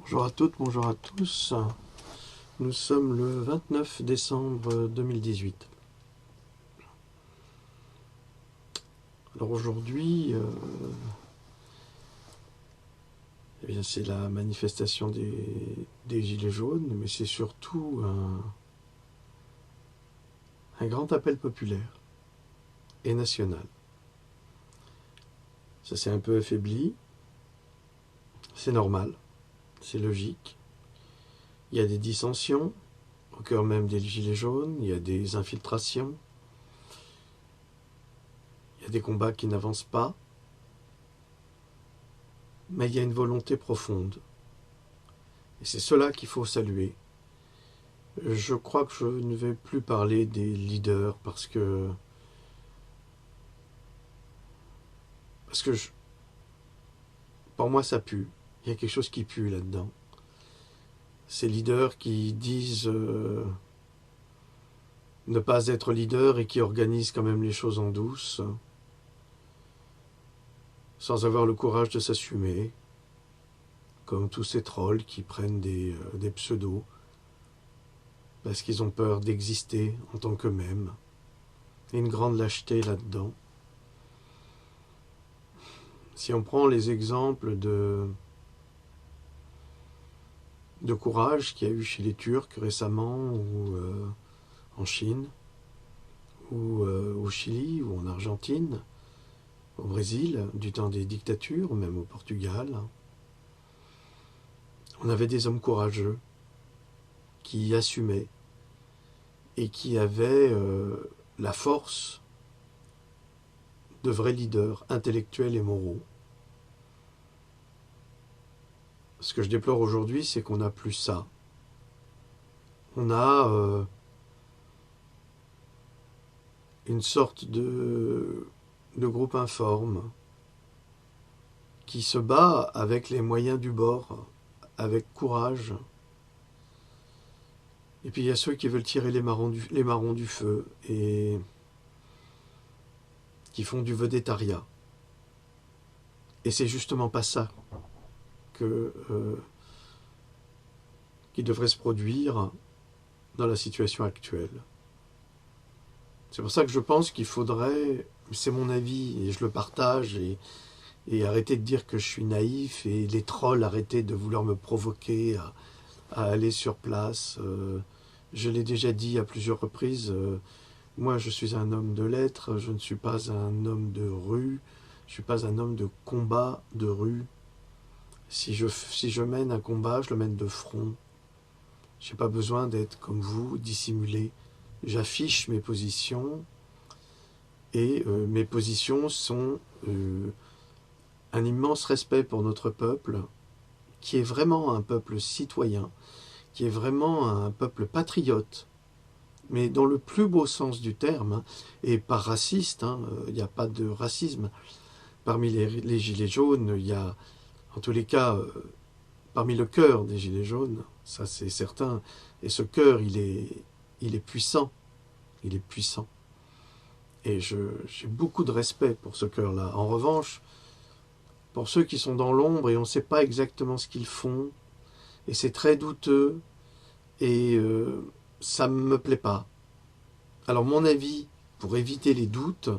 Bonjour à toutes, bonjour à tous. Nous sommes le 29 décembre 2018. Alors aujourd'hui, eh bien c'est la manifestation des Gilets jaunes, mais c'est surtout un grand appel populaire et national. Ça s'est un peu affaibli, c'est normal, c'est logique. Il y a des dissensions au cœur même des Gilets jaunes, il y a des infiltrations, il y a des combats qui n'avancent pas, mais il y a une volonté profonde. Et c'est cela qu'il faut saluer. Je crois que je ne vais plus parler des leaders parce que pour moi ça pue. Il y a quelque chose qui pue là-dedans. Ces leaders qui disent ne pas être leaders et qui organisent quand même les choses en douce, sans avoir le courage de s'assumer, comme tous ces trolls qui prennent des pseudos parce qu'ils ont peur d'exister en tant qu'eux-mêmes. Il y a une grande lâcheté là-dedans. Si on prend les exemples de courage qu'il y a eu chez les Turcs récemment, ou en Chine, ou au Chili, ou en Argentine, au Brésil, du temps des dictatures, ou même au Portugal, on avait des hommes courageux qui assumaient et qui avaient la force de vrais leaders intellectuels et moraux. Ce que je déplore aujourd'hui, c'est qu'on n'a plus ça. On a une sorte de groupe informe qui se bat avec les moyens du bord, avec courage. Et puis il y a ceux qui veulent tirer les marrons du feu et qui font du vedettariat. Et c'est justement pas ça qui devrait se produire dans la situation actuelle. C'est pour ça que je pense qu'il faudrait, c'est mon avis et je le partage, et arrêter de dire que je suis naïf, et les trolls arrêter de vouloir me provoquer à aller sur place. Je l'ai déjà dit à plusieurs reprises, moi je suis un homme de lettres, je ne suis pas un homme de rue, je ne suis pas un homme de combat de rue. Si je mène un combat, je le mène de front. Je n'ai pas besoin d'être comme vous, dissimulé. J'affiche mes positions, et mes positions sont un immense respect pour notre peuple, qui est vraiment un peuple citoyen, qui est vraiment un peuple patriote, mais dans le plus beau sens du terme, et pas raciste, il n'y a pas de racisme. Parmi les gilets jaunes, il y a, en tous les cas, parmi le cœur des gilets jaunes, ça c'est certain, et ce cœur, il est puissant, il est puissant. Et j'ai beaucoup de respect pour ce cœur-là. En revanche, pour ceux qui sont dans l'ombre et on ne sait pas exactement ce qu'ils font, et c'est très douteux, et ça ne me plaît pas. Alors mon avis, pour éviter les doutes,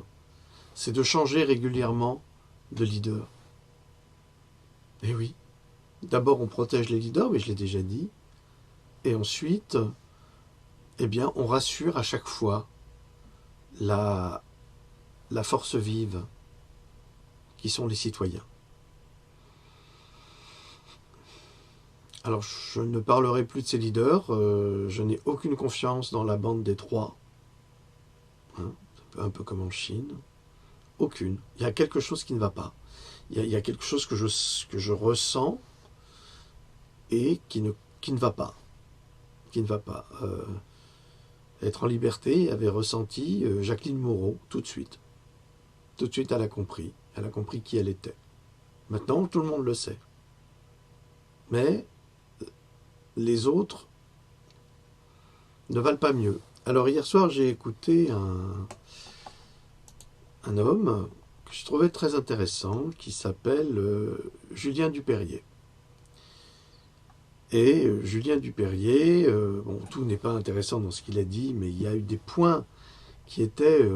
c'est de changer régulièrement de leader. Et oui, d'abord on protège les leaders, mais je l'ai déjà dit, et ensuite, eh bien, on rassure à chaque fois la force vive qui sont les citoyens. Alors je ne parlerai plus de ces leaders, je n'ai aucune confiance dans la bande des trois, un peu comme en Chine, aucune. Il y a quelque chose qui ne va pas. Il y a quelque chose que je ressens et qui ne va pas. Qui ne va pas. Être en liberté avait ressenti Jacqueline Moreau tout de suite. Tout de suite, elle a compris. Elle a compris qui elle était. Maintenant, tout le monde le sait. Mais les autres ne valent pas mieux. Alors hier soir, j'ai écouté un homme que je trouvais très intéressant, qui s'appelle Julien Dupérier. Et Julien Dupérier, bon, tout n'est pas intéressant dans ce qu'il a dit, mais il y a eu des points qui étaient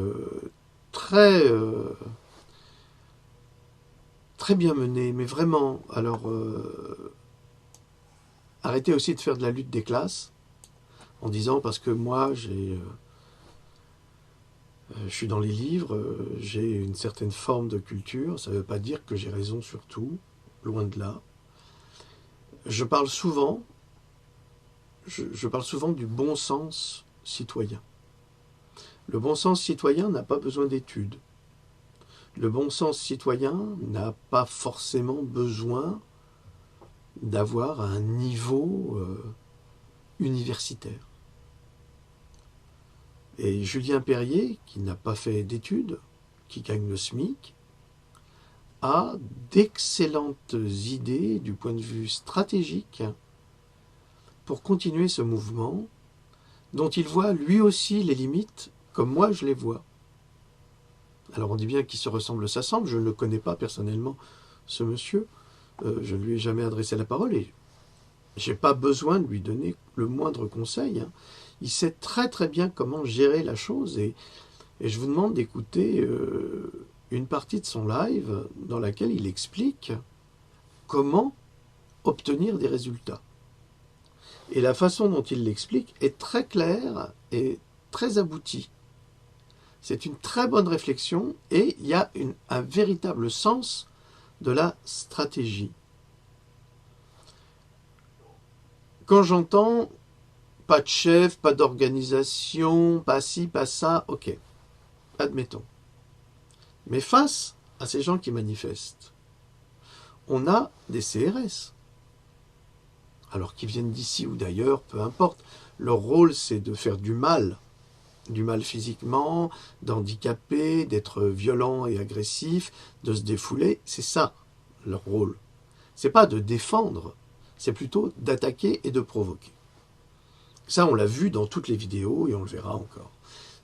très, très bien menés, mais vraiment. Alors, arrêtez aussi de faire de la lutte des classes, en disant, parce que moi, je suis dans les livres, j'ai une certaine forme de culture, ça ne veut pas dire que j'ai raison sur tout, loin de là. Je parle souvent, je parle souvent du bon sens citoyen. Le bon sens citoyen n'a pas besoin d'études. Le bon sens citoyen n'a pas forcément besoin d'avoir un niveau universitaire. Et Julien Perrier, qui n'a pas fait d'études, qui gagne le SMIC, a d'excellentes idées du point de vue stratégique pour continuer ce mouvement dont il voit lui aussi les limites, comme moi je les vois. Alors on dit bien qu'il se ressemble, s'assemble, je ne le connais pas personnellement, ce monsieur, je ne lui ai jamais adressé la parole et je n'ai pas besoin de lui donner le moindre conseil. Hein. Il sait très très bien comment gérer la chose et je vous demande d'écouter une partie de son live dans laquelle il explique comment obtenir des résultats. Et la façon dont il l'explique est très claire et très aboutie. C'est une très bonne réflexion et il y a un véritable sens de la stratégie. Quand j'entends pas de chef, pas d'organisation, pas ci, pas ça, ok, admettons. Mais face à ces gens qui manifestent, on a des CRS. Alors qu'ils viennent d'ici ou d'ailleurs, peu importe. Leur rôle, c'est de faire du mal physiquement, d'handicaper, d'être violent et agressif, de se défouler. C'est ça, leur rôle. C'est pas de défendre, c'est plutôt d'attaquer et de provoquer. Ça, on l'a vu dans toutes les vidéos et on le verra encore.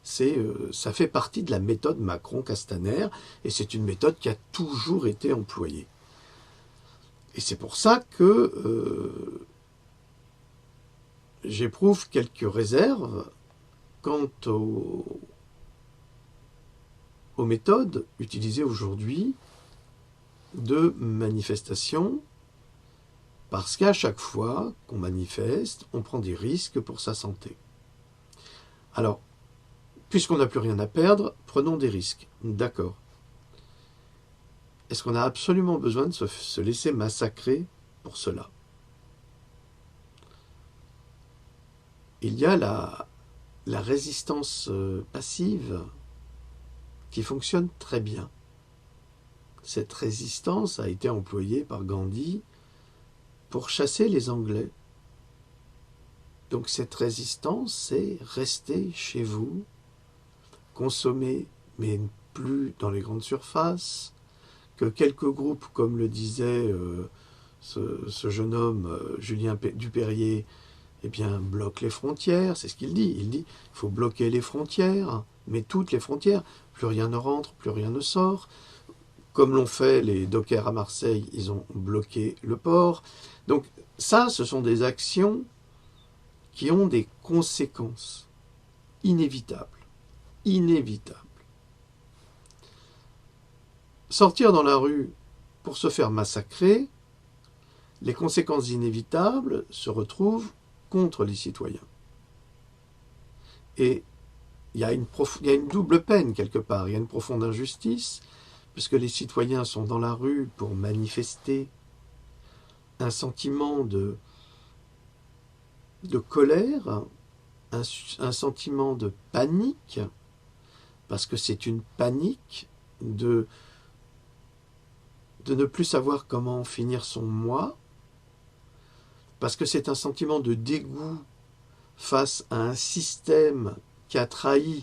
Ça fait partie de la méthode Macron-Castaner et c'est une méthode qui a toujours été employée. Et c'est pour ça que j'éprouve quelques réserves quant aux méthodes utilisées aujourd'hui de manifestation, parce qu'à chaque fois qu'on manifeste, on prend des risques pour sa santé. Alors, puisqu'on n'a plus rien à perdre, prenons des risques. D'accord. Est-ce qu'on a absolument besoin de se laisser massacrer pour cela? Il y a la résistance passive qui fonctionne très bien. Cette résistance a été employée par Gandhi pour chasser les Anglais. Donc cette résistance, c'est rester chez vous, consommer, mais plus dans les grandes surfaces, que quelques groupes, comme le disait ce jeune homme, Julien Dupérier, eh bien, bloquent les frontières, c'est ce qu'il dit. Il dit qu'il faut bloquer les frontières, mais toutes les frontières. Plus rien ne rentre, plus rien ne sort. Comme l'ont fait les dockers à Marseille, ils ont bloqué le port. Donc ça, ce sont des actions qui ont des conséquences inévitables. Inévitables. Sortir dans la rue pour se faire massacrer, les conséquences inévitables se retrouvent contre les citoyens. Et il y a une double peine quelque part, il y a une profonde injustice, puisque les citoyens sont dans la rue pour manifester un sentiment de colère, un sentiment de panique, parce que c'est une panique de ne plus savoir comment finir son mois, parce que c'est un sentiment de dégoût face à un système qui a trahi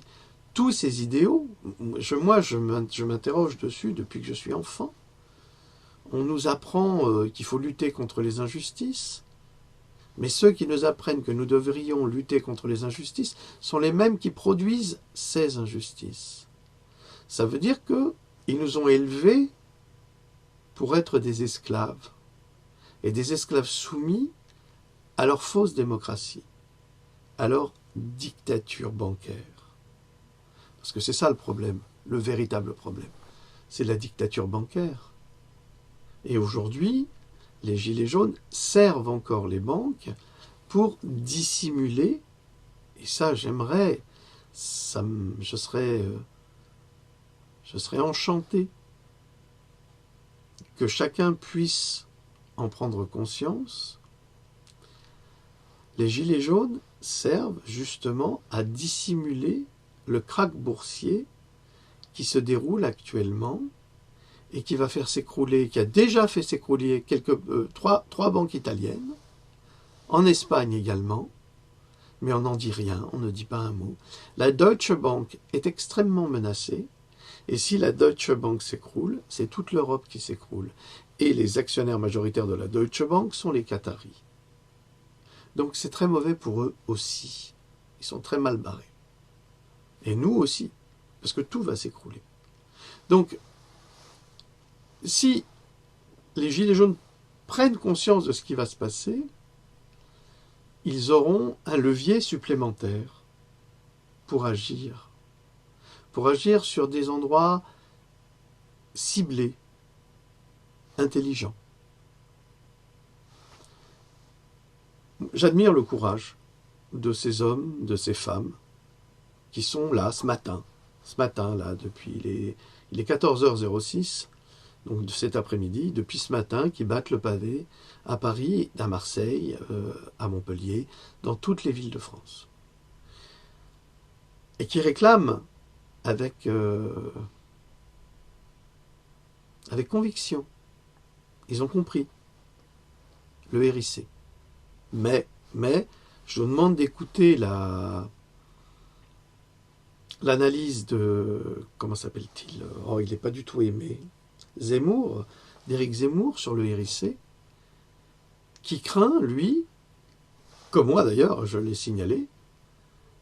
tous ses idéaux. Moi, je m'interroge dessus depuis que je suis enfant. On nous apprend qu'il faut lutter contre les injustices, mais ceux qui nous apprennent que nous devrions lutter contre les injustices sont les mêmes qui produisent ces injustices. Ça veut dire qu'ils nous ont élevés pour être des esclaves. Et des esclaves soumis alors fausse démocratie, alors dictature bancaire. Parce que c'est ça le problème, le véritable problème. C'est la dictature bancaire. Et aujourd'hui, les gilets jaunes servent encore les banques pour dissimuler, et ça j'aimerais, je serais enchanté que chacun puisse en prendre conscience. Les gilets jaunes servent justement à dissimuler le krach boursier qui se déroule actuellement et qui va faire s'écrouler, qui a déjà fait s'écrouler trois banques italiennes, en Espagne également, mais on n'en dit rien, on ne dit pas un mot. La Deutsche Bank est extrêmement menacée, et si la Deutsche Bank s'écroule, c'est toute l'Europe qui s'écroule. Et les actionnaires majoritaires de la Deutsche Bank sont les Qataris. Donc c'est très mauvais pour eux aussi. Ils sont très mal barrés. Et nous aussi, parce que tout va s'écrouler. Donc, si les Gilets jaunes prennent conscience de ce qui va se passer, ils auront un levier supplémentaire pour agir sur des endroits ciblés, intelligents. J'admire le courage de ces hommes, de ces femmes, qui sont là ce matin là, depuis il est 14h06, donc de cet après-midi, depuis ce matin, qui battent le pavé à Paris, à Marseille, à Montpellier, dans toutes les villes de France. Et qui réclament avec conviction. Ils ont compris le RIC. Mais, je vous demande d'écouter l'analyse de, comment s'appelle-t-il? Oh, il n'est pas du tout aimé. Zemmour, d'Éric Zemmour sur le RIC, qui craint, lui, comme moi d'ailleurs, je l'ai signalé,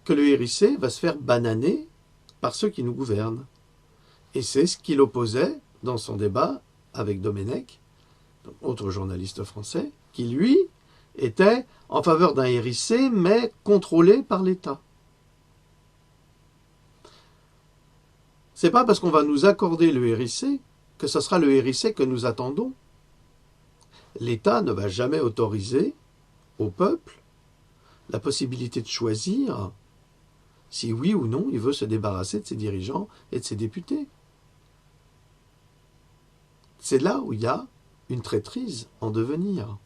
que le RIC va se faire bananer par ceux qui nous gouvernent. Et c'est ce qu'il opposait dans son débat avec Domenech, autre journaliste français, qui lui était en faveur d'un RIC, mais contrôlé par l'État. C'est pas parce qu'on va nous accorder le RIC que ce sera le RIC que nous attendons. L'État ne va jamais autoriser au peuple la possibilité de choisir si oui ou non il veut se débarrasser de ses dirigeants et de ses députés. C'est là où il y a une traîtrise en devenir.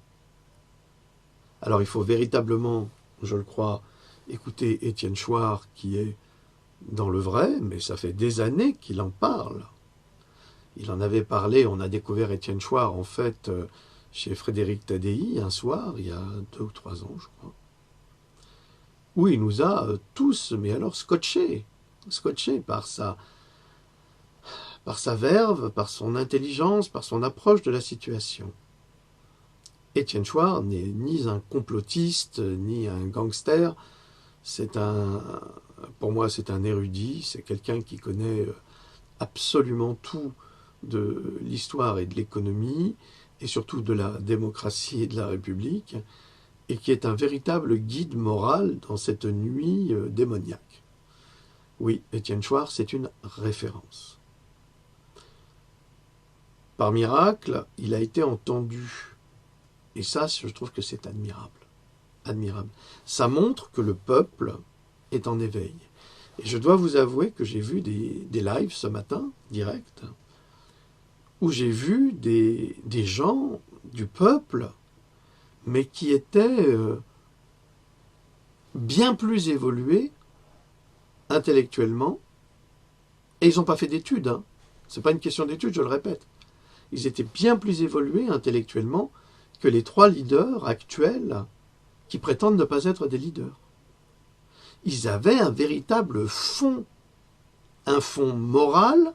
Alors il faut véritablement, je le crois, écouter Étienne Chouard qui est dans le vrai, mais ça fait des années qu'il en parle. Il en avait parlé, on a découvert Étienne Chouard en fait chez Frédéric Tadei un soir, il y a 2 ou 3 ans je crois, où il nous a tous, mais alors scotchés par sa verve, par son intelligence, par son approche de la situation. Étienne Chouard n'est ni un complotiste, ni un gangster, pour moi c'est un érudit, c'est quelqu'un qui connaît absolument tout de l'histoire et de l'économie, et surtout de la démocratie et de la République, et qui est un véritable guide moral dans cette nuit démoniaque. Oui, Étienne Chouard, c'est une référence. Par miracle, il a été entendu. Et ça, je trouve que c'est admirable. Admirable. Ça montre que le peuple est en éveil. Et je dois vous avouer que j'ai vu des lives ce matin, direct, où j'ai vu des gens du peuple, mais qui étaient bien plus évolués intellectuellement, et ils n'ont pas fait d'études. Hein. Ce n'est pas une question d'études, je le répète. Ils étaient bien plus évolués intellectuellement que les 3 leaders actuels qui prétendent ne pas être des leaders. Ils avaient un véritable fond, un fond moral,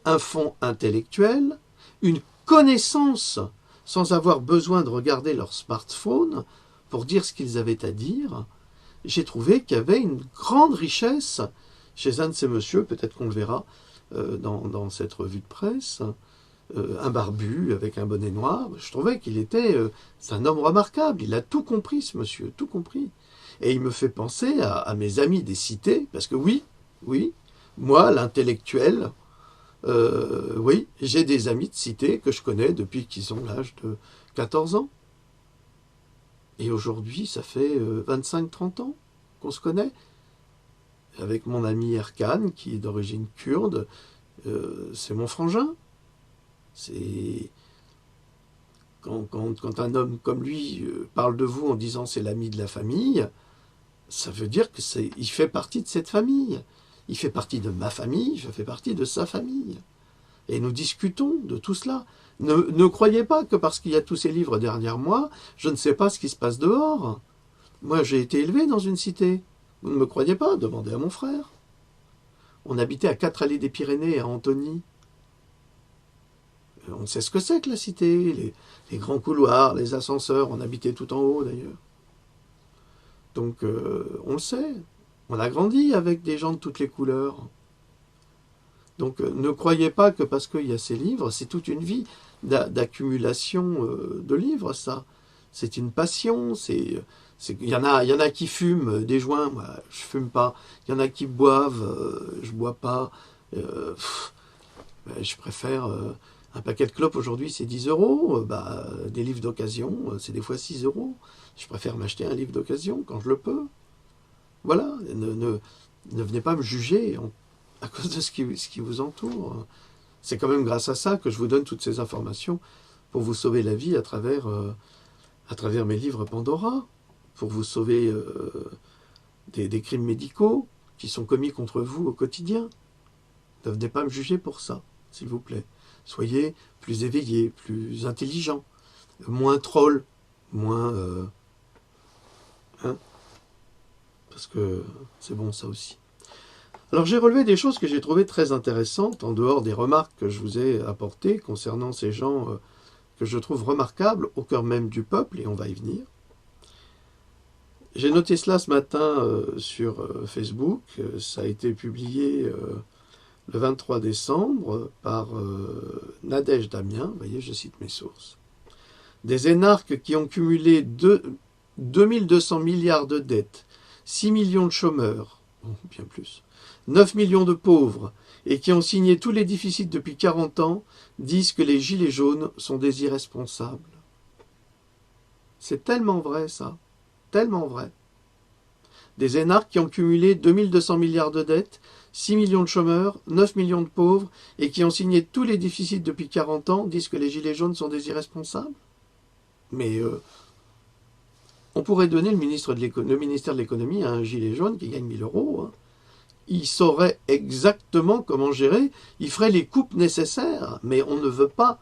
un fond intellectuel, une connaissance sans avoir besoin de regarder leur smartphone pour dire ce qu'ils avaient à dire. J'ai trouvé qu'il y avait une grande richesse chez un de ces messieurs, peut-être qu'on le verra dans cette revue de presse, un barbu avec un bonnet noir. Je trouvais qu'il était... c'est un homme remarquable, il a tout compris ce monsieur, tout compris. Et il me fait penser à mes amis des cités, parce que oui, moi, l'intellectuel, oui, j'ai des amis de cité que je connais depuis qu'ils ont l'âge de 14 ans. Et aujourd'hui, ça fait 25-30 ans qu'on se connaît. Avec mon ami Erkan, qui est d'origine kurde, c'est mon frangin. C'est... Quand un homme comme lui parle de vous en disant c'est l'ami de la famille, ça veut dire qu'il fait partie de cette famille. Il fait partie de ma famille, je fais partie de sa famille. Et nous discutons de tout cela. Ne croyez pas que parce qu'il y a tous ces livres derrière moi, je ne sais pas ce qui se passe dehors. Moi, j'ai été élevé dans une cité. Vous ne me croyez pas? Demandez à mon frère. On habitait à 4 allées des Pyrénées, à Antony. On sait ce que c'est que la cité, les grands couloirs, les ascenseurs, on habitait tout en haut d'ailleurs. Donc, on le sait. On a grandi avec des gens de toutes les couleurs. Donc ne croyez pas que parce qu'il y a ces livres, c'est toute une vie d'accumulation de livres, ça. C'est une passion, il y en a qui fument des joints, moi je fume pas. Il y en a qui boivent, je bois pas. Je préfère un paquet de clopes aujourd'hui, c'est 10 €. Des livres d'occasion, c'est des fois 6 €. Je préfère m'acheter un livre d'occasion quand je le peux. Voilà, ne venez pas me juger à cause de ce qui vous entoure. C'est quand même grâce à ça que je vous donne toutes ces informations pour vous sauver la vie à travers mes livres Pandora, pour vous sauver des crimes médicaux qui sont commis contre vous au quotidien. Ne venez pas me juger pour ça, s'il vous plaît. Soyez plus éveillés, plus intelligents, moins trolls, moins... parce que c'est bon ça aussi. Alors j'ai relevé des choses que j'ai trouvées très intéressantes, en dehors des remarques que je vous ai apportées concernant ces gens que je trouve remarquables au cœur même du peuple, et on va y venir. J'ai noté cela ce matin sur Facebook, ça a été publié le 23 décembre par Nadège Damien, vous voyez, je cite mes sources. Des énarques qui ont cumulé 2200 milliards de dettes, 6 millions de chômeurs, bien plus, 9 millions de pauvres, et qui ont signé tous les déficits depuis 40 ans, disent que les gilets jaunes sont des irresponsables. C'est tellement vrai, ça. Tellement vrai. Des énarques qui ont cumulé 2200 milliards de dettes, 6 millions de chômeurs, 9 millions de pauvres, et qui ont signé tous les déficits depuis 40 ans, disent que les gilets jaunes sont des irresponsables. Mais on pourrait donner le ministère de l'économie à un gilet jaune qui gagne 1000 €. Hein. Il saurait exactement comment gérer, il ferait les coupes nécessaires, mais on ne veut pas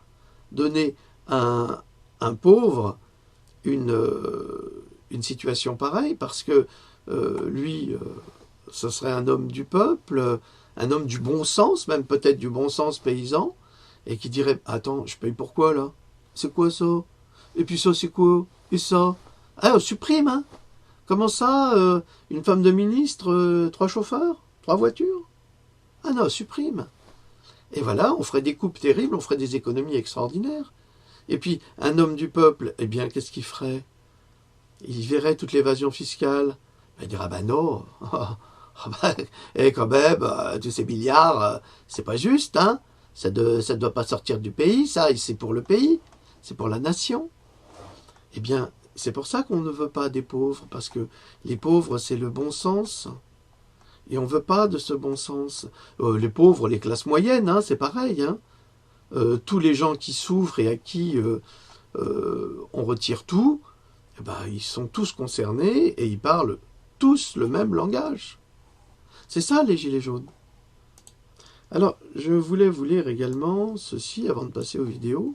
donner à un pauvre une situation pareille, parce que lui, ce serait un homme du peuple, un homme du bon sens, même peut-être du bon sens paysan, et qui dirait « Attends, je paye pour quoi là? C'est quoi ça? Et puis ça c'est quoi? Et ça? Ah, on supprime, hein? Comment ça, une femme de ministre, 3 chauffeurs? 3 voitures? Ah non, supprime. Et voilà, on ferait des coupes terribles, on ferait des économies extraordinaires. Et puis, un homme du peuple, eh bien, qu'est-ce qu'il ferait? Il verrait toute l'évasion fiscale. Il dirait, bah non, et quand même, tous ces milliards, c'est pas juste, hein? Ça ne doit pas sortir du pays, ça, et c'est pour le pays, c'est pour la nation. Eh bien, c'est pour ça qu'on ne veut pas des pauvres, parce que les pauvres, c'est le bon sens. Et on ne veut pas de ce bon sens. Les pauvres, les classes moyennes, hein, c'est pareil. Hein. Tous les gens qui souffrent et à qui on retire tout, eh ben, ils sont tous concernés et ils parlent tous le même langage. C'est ça les gilets jaunes. Alors, je voulais vous lire également ceci avant de passer aux vidéos.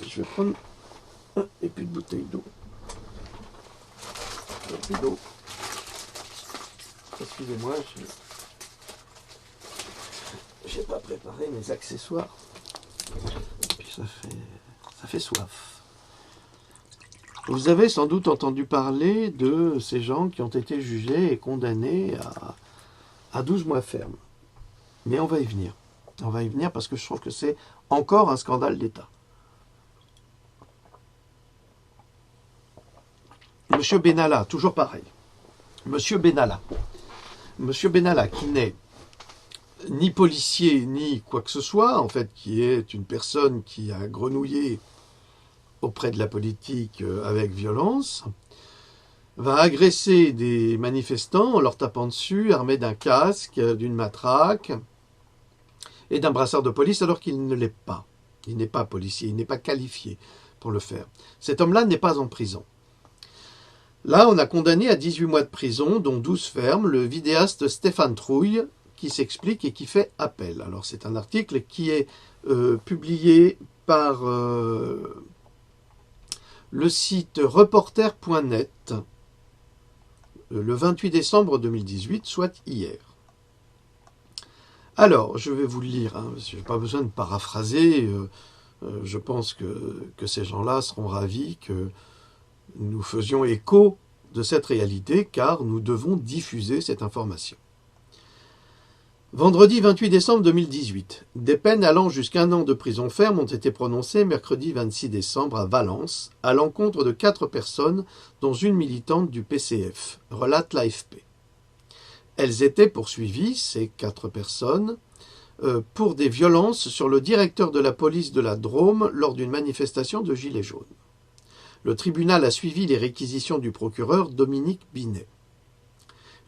Je vais prendre et puis de bouteille d'eau. Plus d'eau. Excusez-moi, j'ai pas préparé mes accessoires. Et puis ça fait soif. Vous avez sans doute entendu parler de ces gens qui ont été jugés et condamnés à 12 mois ferme. Mais on va y venir. On va y venir parce que je trouve que c'est Encore un scandale d'État. Monsieur Benalla, toujours pareil. Monsieur Benalla, qui n'est ni policier ni quoi que ce soit, en fait, qui est une personne qui a grenouillé auprès de la politique avec violence, va agresser des manifestants en leur tapant dessus, armé d'un casque, d'une matraque et d'un brassard de police, alors qu'il ne l'est pas. Il n'est pas policier, il n'est pas qualifié pour le faire. Cet homme-là n'est pas en prison. Là, on a condamné à 18 mois de prison, dont 12 fermes, le vidéaste Stéphane Trouille, qui s'explique et qui fait appel. Alors, c'est un article qui est publié par le site reporter.net le 28 décembre 2018, soit hier. Alors, je vais vous le lire, hein, je n'ai pas besoin de paraphraser, je pense que ces gens-là seront ravis que nous faisions écho de cette réalité, car nous devons diffuser cette information. Vendredi 28 décembre 2018, des peines allant jusqu'à 1 an de prison ferme ont été prononcées mercredi 26 décembre à Valence, à l'encontre de 4 personnes, dont une militante du PCF, relate l'AFP. Elles étaient poursuivies, ces 4 personnes, pour des violences sur le directeur de la police de la Drôme lors d'une manifestation de Gilets jaunes. Le tribunal a suivi les réquisitions du procureur Dominique Binet.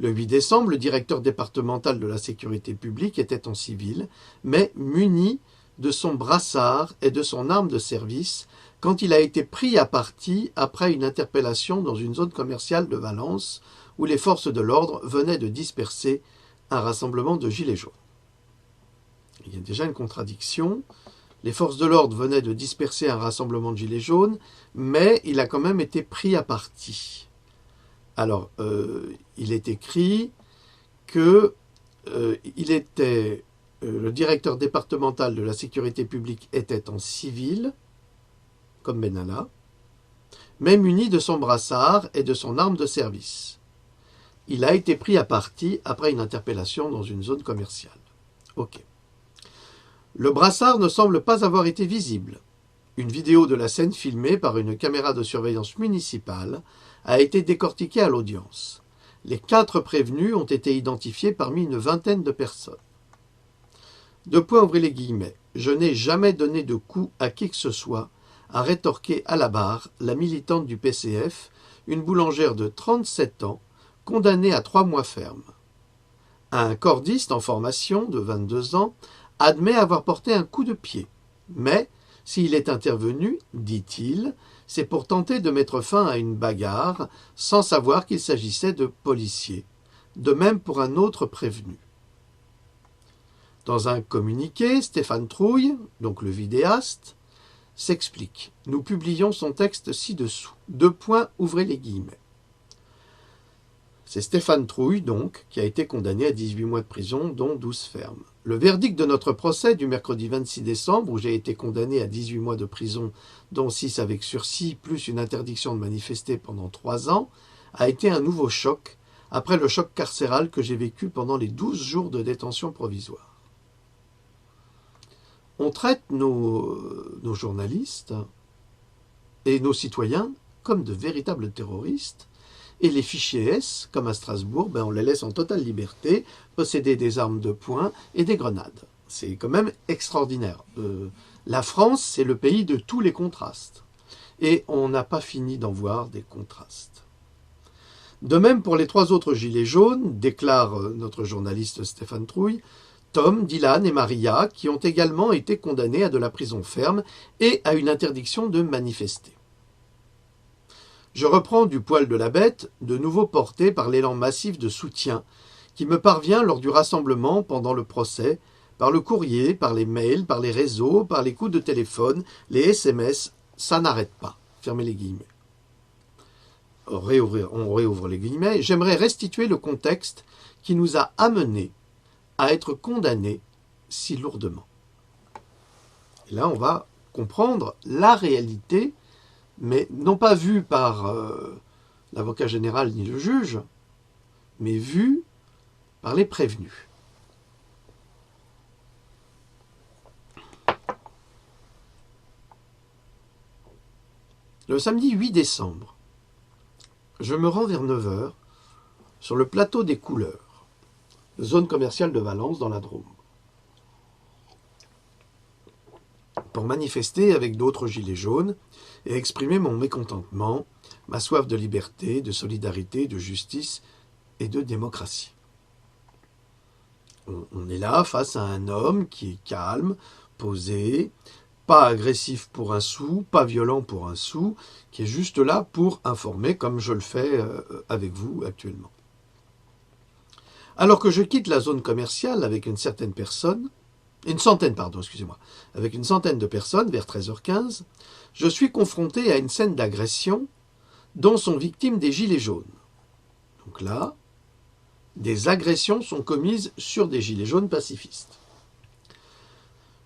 Le 8 décembre, le directeur départemental de la sécurité publique était en civil, mais muni de son brassard et de son arme de service quand il a été pris à partie après une interpellation dans une zone commerciale de Valence où les forces de l'ordre venaient de disperser un rassemblement de gilets jaunes. Il y a déjà une contradiction. Les forces de l'ordre venaient de disperser un rassemblement de gilets jaunes, mais il a quand même été pris à partie. Alors, il est écrit que le directeur départemental de la sécurité publique était en civil, comme Benalla, mais muni de son brassard et de son arme de service. Il a été pris à partie après une interpellation dans une zone commerciale. Ok. Le brassard ne semble pas avoir été visible. Une vidéo de la scène filmée par une caméra de surveillance municipale a été décortiquée à l'audience. Les 4 prévenus ont été identifiés parmi une vingtaine de personnes. Ouvrez les guillemets. Je n'ai jamais donné de coup à qui que ce soit, a rétorqué à la barre la militante du PCF, une boulangère de 37 ans, condamnée à 3 mois ferme. Un cordiste en formation de 22 ans admet avoir porté un coup de pied, mais s'il est intervenu, dit-il, c'est pour tenter de mettre fin à une bagarre sans savoir qu'il s'agissait de policiers. De même pour un autre prévenu. Dans un communiqué, Stéphane Trouille, donc le vidéaste, s'explique. Nous publions son texte ci-dessous. Ouvrez les guillemets. C'est Stéphane Trouille, donc, qui a été condamné à 18 mois de prison, dont 12 fermes. Le verdict de notre procès du mercredi 26 décembre, où j'ai été condamné à 18 mois de prison, dont 6 avec sursis, plus une interdiction de manifester pendant 3 ans, a été un nouveau choc, après le choc carcéral que j'ai vécu pendant les 12 jours de détention provisoire. On traite nos journalistes et nos citoyens comme de véritables terroristes, et les fichiers S, comme à Strasbourg, on les laisse en totale liberté, posséder des armes de poing et des grenades. C'est quand même extraordinaire. La France, c'est le pays de tous les contrastes. Et on n'a pas fini d'en voir des contrastes. De même pour les 3 autres gilets jaunes, déclare notre journaliste Stéphane Trouille, Tom, Dylan et Maria, qui ont également été condamnés à de la prison ferme et à une interdiction de manifester. Je reprends du poil de la bête, de nouveau porté par l'élan massif de soutien qui me parvient lors du rassemblement pendant le procès, par le courrier, par les mails, par les réseaux, par les coups de téléphone, les SMS, ça n'arrête pas. Fermez les guillemets. On réouvre les guillemets. J'aimerais restituer le contexte qui nous a amenés à être condamnés si lourdement. Et là, on va comprendre la réalité, mais non pas vue par l'avocat général ni le juge, mais vue par les prévenus. Le samedi 8 décembre, je me rends vers 9 heures sur le plateau des Couleurs, zone commerciale de Valence dans la Drôme, pour manifester avec d'autres gilets jaunes et exprimer mon mécontentement, ma soif de liberté, de solidarité, de justice et de démocratie. On est là face à un homme qui est calme, posé, pas agressif pour un sou, pas violent pour un sou, qui est juste là pour informer comme je le fais avec vous actuellement. Alors que je quitte la zone commerciale avec une centaine de personnes, avec une centaine de personnes vers 13h15, je suis confronté à une scène d'agression dont sont victimes des gilets jaunes. Donc là, des agressions sont commises sur des gilets jaunes pacifistes.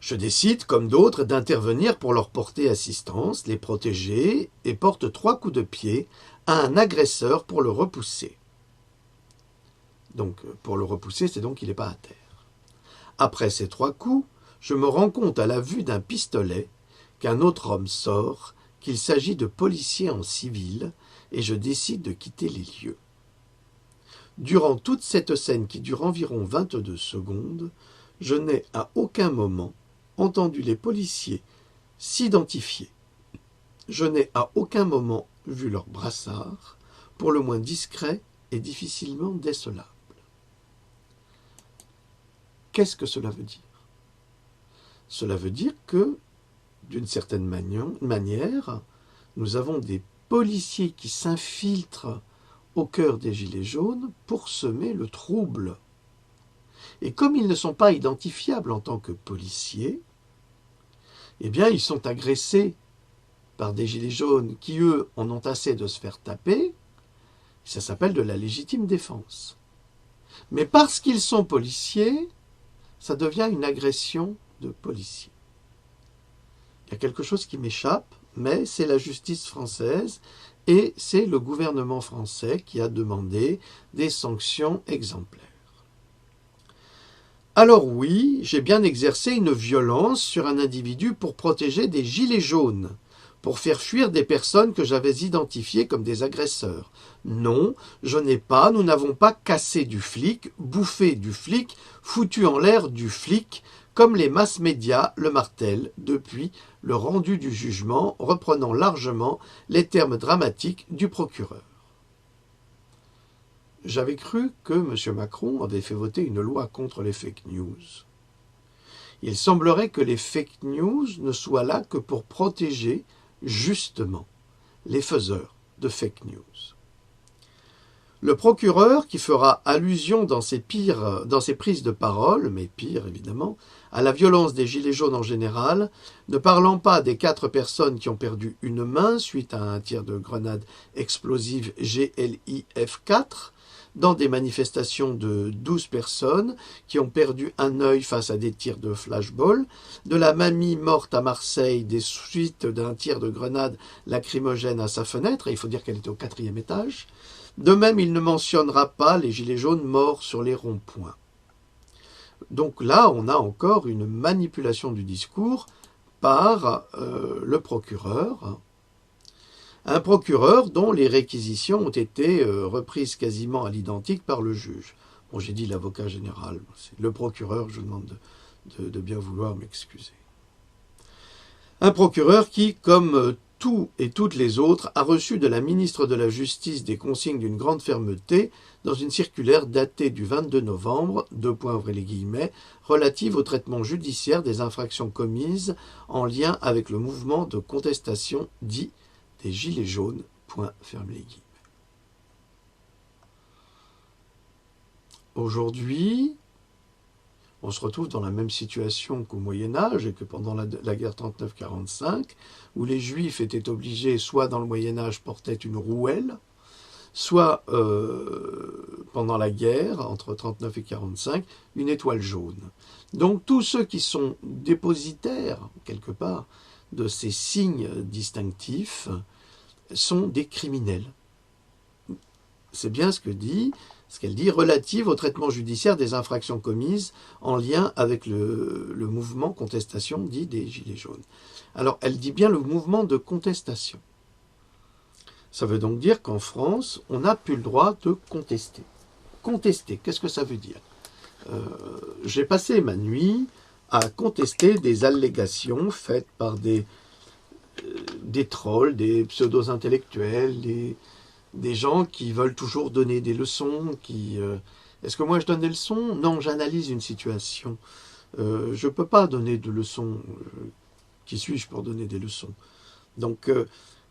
Je décide, comme d'autres, d'intervenir pour leur porter assistance, les protéger et porte 3 coups de pied à un agresseur pour le repousser. Donc, pour le repousser, c'est donc qu'il n'est pas à terre. Après ces 3 coups, je me rends compte à la vue d'un pistolet qu'un autre homme sort, qu'il s'agit de policiers en civil, et je décide de quitter les lieux. Durant toute cette scène qui dure environ 22 secondes, je n'ai à aucun moment entendu les policiers s'identifier. Je n'ai à aucun moment vu leur brassard, pour le moins discret et difficilement décelable. Qu'est-ce que cela veut dire? Cela veut dire que, d'une certaine manière, nous avons des policiers qui s'infiltrent au cœur des gilets jaunes pour semer le trouble. Et comme ils ne sont pas identifiables en tant que policiers, eh bien, ils sont agressés par des gilets jaunes qui, eux, en ont assez de se faire taper. Ça s'appelle de la légitime défense. Mais parce qu'ils sont policiers, ça devient une agression de policiers. Il y a quelque chose qui m'échappe, mais c'est la justice française et c'est le gouvernement français qui a demandé des sanctions exemplaires. Alors oui, j'ai bien exercé une violence sur un individu pour protéger des gilets jaunes, pour faire fuir des personnes que j'avais identifiées comme des agresseurs. Non, nous n'avons pas cassé du flic, bouffé du flic, foutu en l'air du flic, comme les mass médias le martèlent depuis le rendu du jugement, reprenant largement les termes dramatiques du procureur. J'avais cru que M. Macron avait fait voter une loi contre les fake news. Il semblerait que les fake news ne soient là que pour protéger, justement, les faiseurs de fake news. Le procureur, qui fera allusion dans ses prises de parole, mais pire évidemment, à la violence des gilets jaunes en général, ne parlant pas des 4 personnes qui ont perdu une main suite à un tir de grenade explosive GLIF-4, dans des manifestations de 12 personnes qui ont perdu un œil face à des tirs de flashball, de la mamie morte à Marseille des suites d'un tir de grenade lacrymogène à sa fenêtre, et il faut dire qu'elle était au 4e étage. De même, il ne mentionnera pas les gilets jaunes morts sur les ronds-points. Donc là, on a encore une manipulation du discours par le procureur. Un procureur dont les réquisitions ont été reprises quasiment à l'identique par le juge. Bon, j'ai dit l'avocat général, c'est le procureur, je vous demande de bien vouloir m'excuser. Un procureur qui, comme tous et toutes les autres, a reçu de la ministre de la Justice des consignes d'une grande fermeté dans une circulaire datée du 22 novembre, relative au traitement judiciaire des infractions commises en lien avec le mouvement de contestation dit des gilets jaunes, Aujourd'hui, on se retrouve dans la même situation qu'au Moyen-Âge et que pendant la guerre 39-45, où les Juifs étaient obligés, soit dans le Moyen-Âge portaient une rouelle, soit pendant la guerre, entre 39 et 45, une étoile jaune. Donc tous ceux qui sont dépositaires, quelque part, de ces signes distinctifs, sont des criminels. C'est bien ce qu'elle dit, relative au traitement judiciaire des infractions commises en lien avec le mouvement contestation dit des Gilets jaunes. Alors, elle dit bien le mouvement de contestation. Ça veut donc dire qu'en France, on n'a plus le droit de contester. Contester, qu'est-ce que ça veut dire? J'ai passé ma nuit à contester des allégations faites par des trolls, des pseudo-intellectuels, des gens qui veulent toujours donner des leçons. Est-ce que moi je donne des leçons? Non, j'analyse une situation. Je ne peux pas donner de leçons. Qui suis-je pour donner des leçons? Donc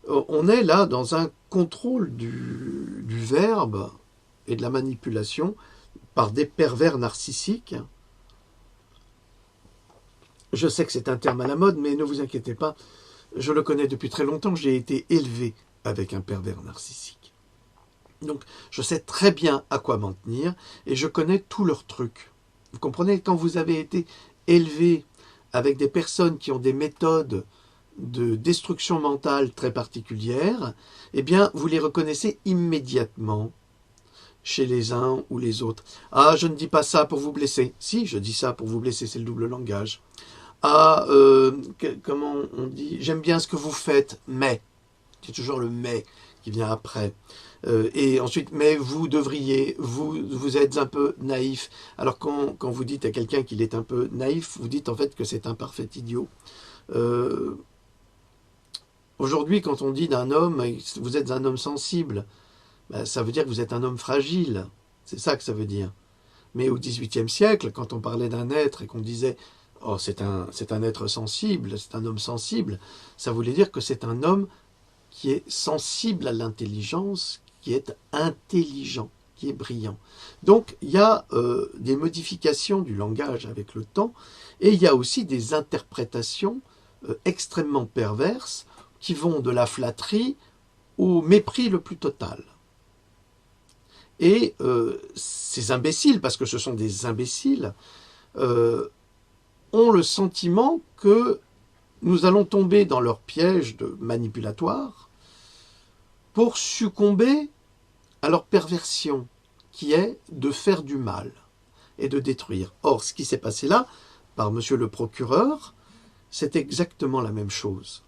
on est là dans un contrôle du verbe et de la manipulation par des pervers narcissiques. Je sais que c'est un terme à la mode, mais ne vous inquiétez pas, je le connais depuis très longtemps, j'ai été élevé avec un pervers narcissique. Donc je sais très bien à quoi m'en tenir et je connais tous leurs trucs. Vous comprenez, quand vous avez été élevé avec des personnes qui ont des méthodes de destruction mentale très particulières, eh bien vous les reconnaissez immédiatement chez les uns ou les autres. Ah, je ne dis pas ça pour vous blesser. Si, je dis ça pour vous blesser, c'est le double langage. Ah, comment on dit? J'aime bien ce que vous faites, mais. C'est toujours le mais qui vient après. Et ensuite, mais vous devriez, vous êtes un peu naïf. Alors quand vous dites à quelqu'un qu'il est un peu naïf, vous dites en fait que c'est un parfait idiot. Aujourd'hui, quand on dit d'un homme, vous êtes un homme sensible, ben, ça veut dire que vous êtes un homme fragile. C'est ça que ça veut dire. Mais au XVIIIe siècle, quand on parlait d'un être et qu'on disait « Oh, c'est un être sensible, c'est un homme sensible », ça voulait dire que c'est un homme qui est sensible à l'intelligence, qui est intelligent, qui est brillant. Donc, il y a des modifications du langage avec le temps, et il y a aussi des interprétations extrêmement perverses qui vont de la flatterie au mépris le plus total. Et ces imbéciles, parce que ce sont des imbéciles, ont le sentiment que nous allons tomber dans leur piège manipulatoire pour succomber à leur perversion, qui est de faire du mal et de détruire. Or, ce qui s'est passé là, par monsieur le procureur, c'est exactement la même chose.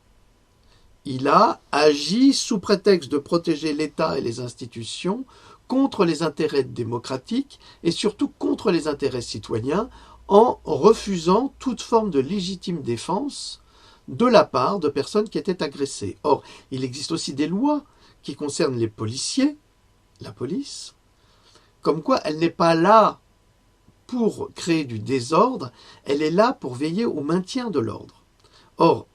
Il a agi sous prétexte de protéger l'État et les institutions contre les intérêts démocratiques et surtout contre les intérêts citoyens en refusant toute forme de légitime défense de la part de personnes qui étaient agressées. Or, il existe aussi des lois qui concernent les policiers, la police, comme quoi elle n'est pas là pour créer du désordre, elle est là pour veiller au maintien de l'ordre. Or,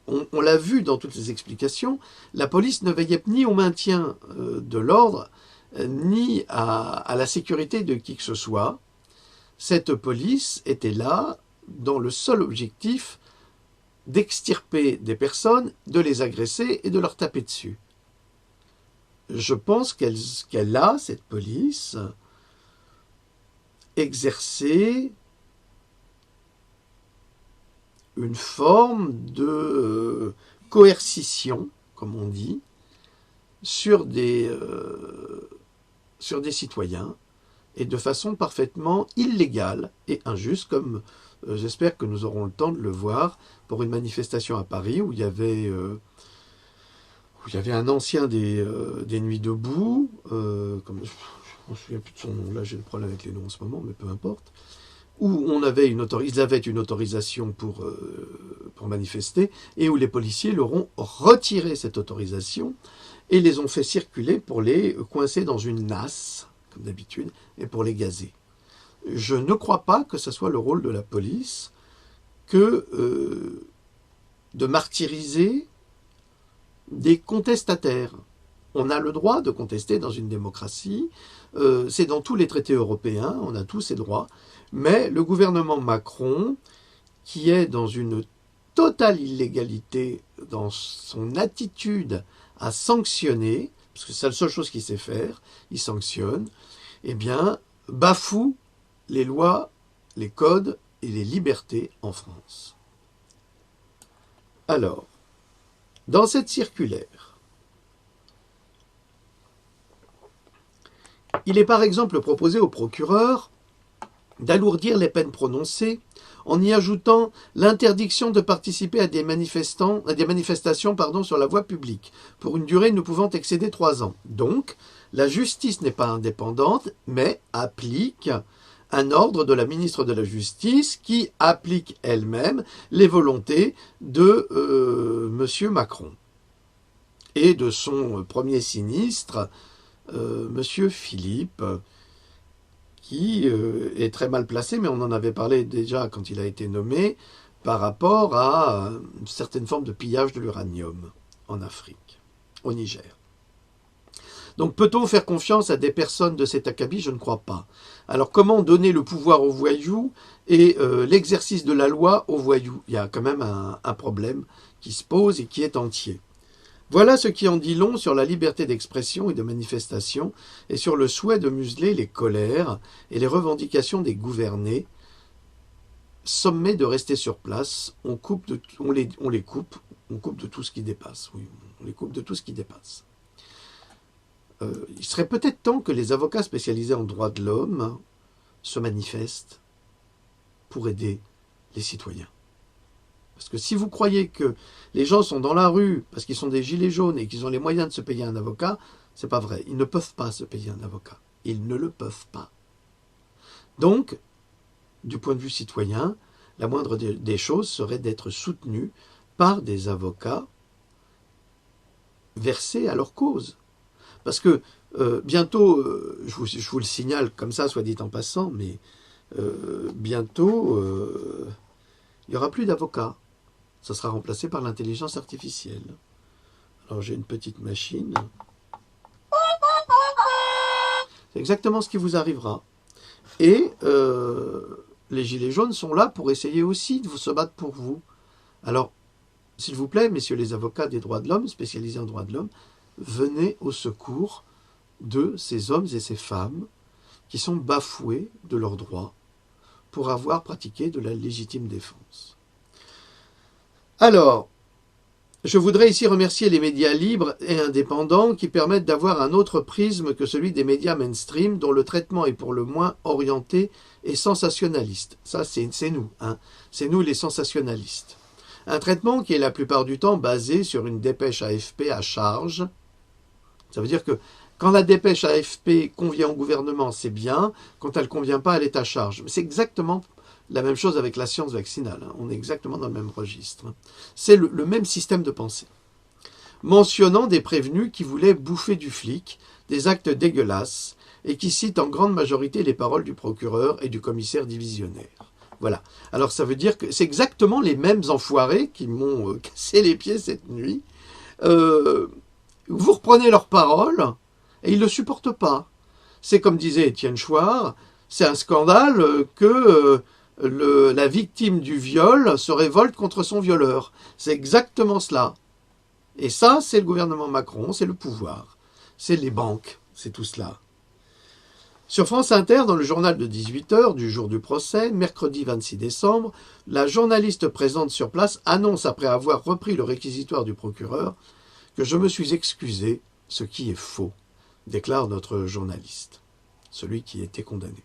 on l'a vu dans toutes les explications, la police ne veillait ni au maintien de l'ordre, ni à la sécurité de qui que ce soit. Cette police était là dans le seul objectif d'extirper des personnes, de les agresser et de leur taper dessus. Je pense qu'elle a, cette police, exercé une forme de coercition, comme on dit, sur des citoyens, et de façon parfaitement illégale et injuste, comme j'espère que nous aurons le temps de le voir pour une manifestation à Paris où il y avait un ancien des Nuits debout, comme, je ne me souviens plus de son nom, là j'ai le problème avec les noms en ce moment, mais peu importe, où ils avaient une autorisation pour manifester, et où les policiers leur ont retiré cette autorisation et les ont fait circuler pour les coincer dans une nasse, comme d'habitude, et pour les gazer. Je ne crois pas que ce soit le rôle de la police que de martyriser des contestataires. On a le droit de contester dans une démocratie, c'est dans tous les traités européens, on a tous ces droits, mais le gouvernement Macron, qui est dans une totale illégalité dans son attitude à sanctionner, parce que c'est la seule chose qu'il sait faire, il sanctionne, eh bien, bafoue les lois, les codes et les libertés en France. Alors, dans cette circulaire, il est par exemple proposé au procureur d'alourdir les peines prononcées en y ajoutant l'interdiction de participer à des manifestations sur la voie publique, pour une durée ne pouvant excéder 3 ans. Donc, la justice n'est pas indépendante, mais applique un ordre de la ministre de la Justice qui applique elle-même les volontés de M. Macron et de son premier sinistre, M. Philippe, qui est très mal placé, mais on en avait parlé déjà quand il a été nommé, par rapport à certaines formes de pillage de l'uranium en Afrique, au Niger. Donc peut-on faire confiance à des personnes de cet acabit? Je ne crois pas. Alors comment donner le pouvoir aux voyous et l'exercice de la loi aux voyous? Il y a quand même un problème qui se pose et qui est entier. Voilà ce qui en dit long sur la liberté d'expression et de manifestation et sur le souhait de museler les colères et les revendications des gouvernés, sommés de rester sur place. On coupe de tout ce qui dépasse. Oui, on les coupe de tout ce qui dépasse. Il serait peut-être temps que les avocats spécialisés en droits de l'homme se manifestent pour aider les citoyens. Parce que si vous croyez que les gens sont dans la rue parce qu'ils sont des gilets jaunes et qu'ils ont les moyens de se payer un avocat, c'est pas vrai. Ils ne peuvent pas se payer un avocat. Ils ne le peuvent pas. Donc, du point de vue citoyen, la moindre des choses serait d'être soutenu par des avocats versés à leur cause. Parce que bientôt, je vous le signale comme ça, soit dit en passant, mais bientôt, il n'y aura plus d'avocats. Ça sera remplacé par l'intelligence artificielle. Alors j'ai une petite machine. C'est exactement ce qui vous arrivera. Et les gilets jaunes sont là pour essayer aussi de se battre pour vous. Alors, s'il vous plaît, messieurs les avocats des droits de l'homme, spécialisés en droits de l'homme, venez au secours de ces hommes et ces femmes qui sont bafoués de leurs droits pour avoir pratiqué de la légitime défense. Alors, je voudrais ici remercier les médias libres et indépendants qui permettent d'avoir un autre prisme que celui des médias mainstream dont le traitement est pour le moins orienté et sensationnaliste. Ça, c'est nous, hein. C'est nous les sensationnalistes. Un traitement qui est la plupart du temps basé sur une dépêche AFP à charge. Ça veut dire que quand la dépêche AFP convient au gouvernement, c'est bien. Quand elle ne convient pas, elle est à charge. C'est exactement la même chose avec la science vaccinale. Hein. On est exactement dans le même registre. C'est le même système de pensée. Mentionnant des prévenus qui voulaient bouffer du flic, des actes dégueulasses, et qui citent en grande majorité les paroles du procureur et du commissaire divisionnaire. Voilà. Alors ça veut dire que c'est exactement les mêmes enfoirés qui m'ont cassé les pieds cette nuit. Vous reprenez leurs paroles et ils ne le supportent pas. C'est comme disait Étienne Chouard, c'est un scandale que la victime du viol se révolte contre son violeur. C'est exactement cela. Et ça, c'est le gouvernement Macron, c'est le pouvoir. C'est les banques, c'est tout cela. Sur France Inter, dans le journal de 18h du jour du procès, mercredi 26 décembre, la journaliste présente sur place annonce, après avoir repris le réquisitoire du procureur, que je me suis excusé, ce qui est faux, déclare notre journaliste, celui qui était condamné.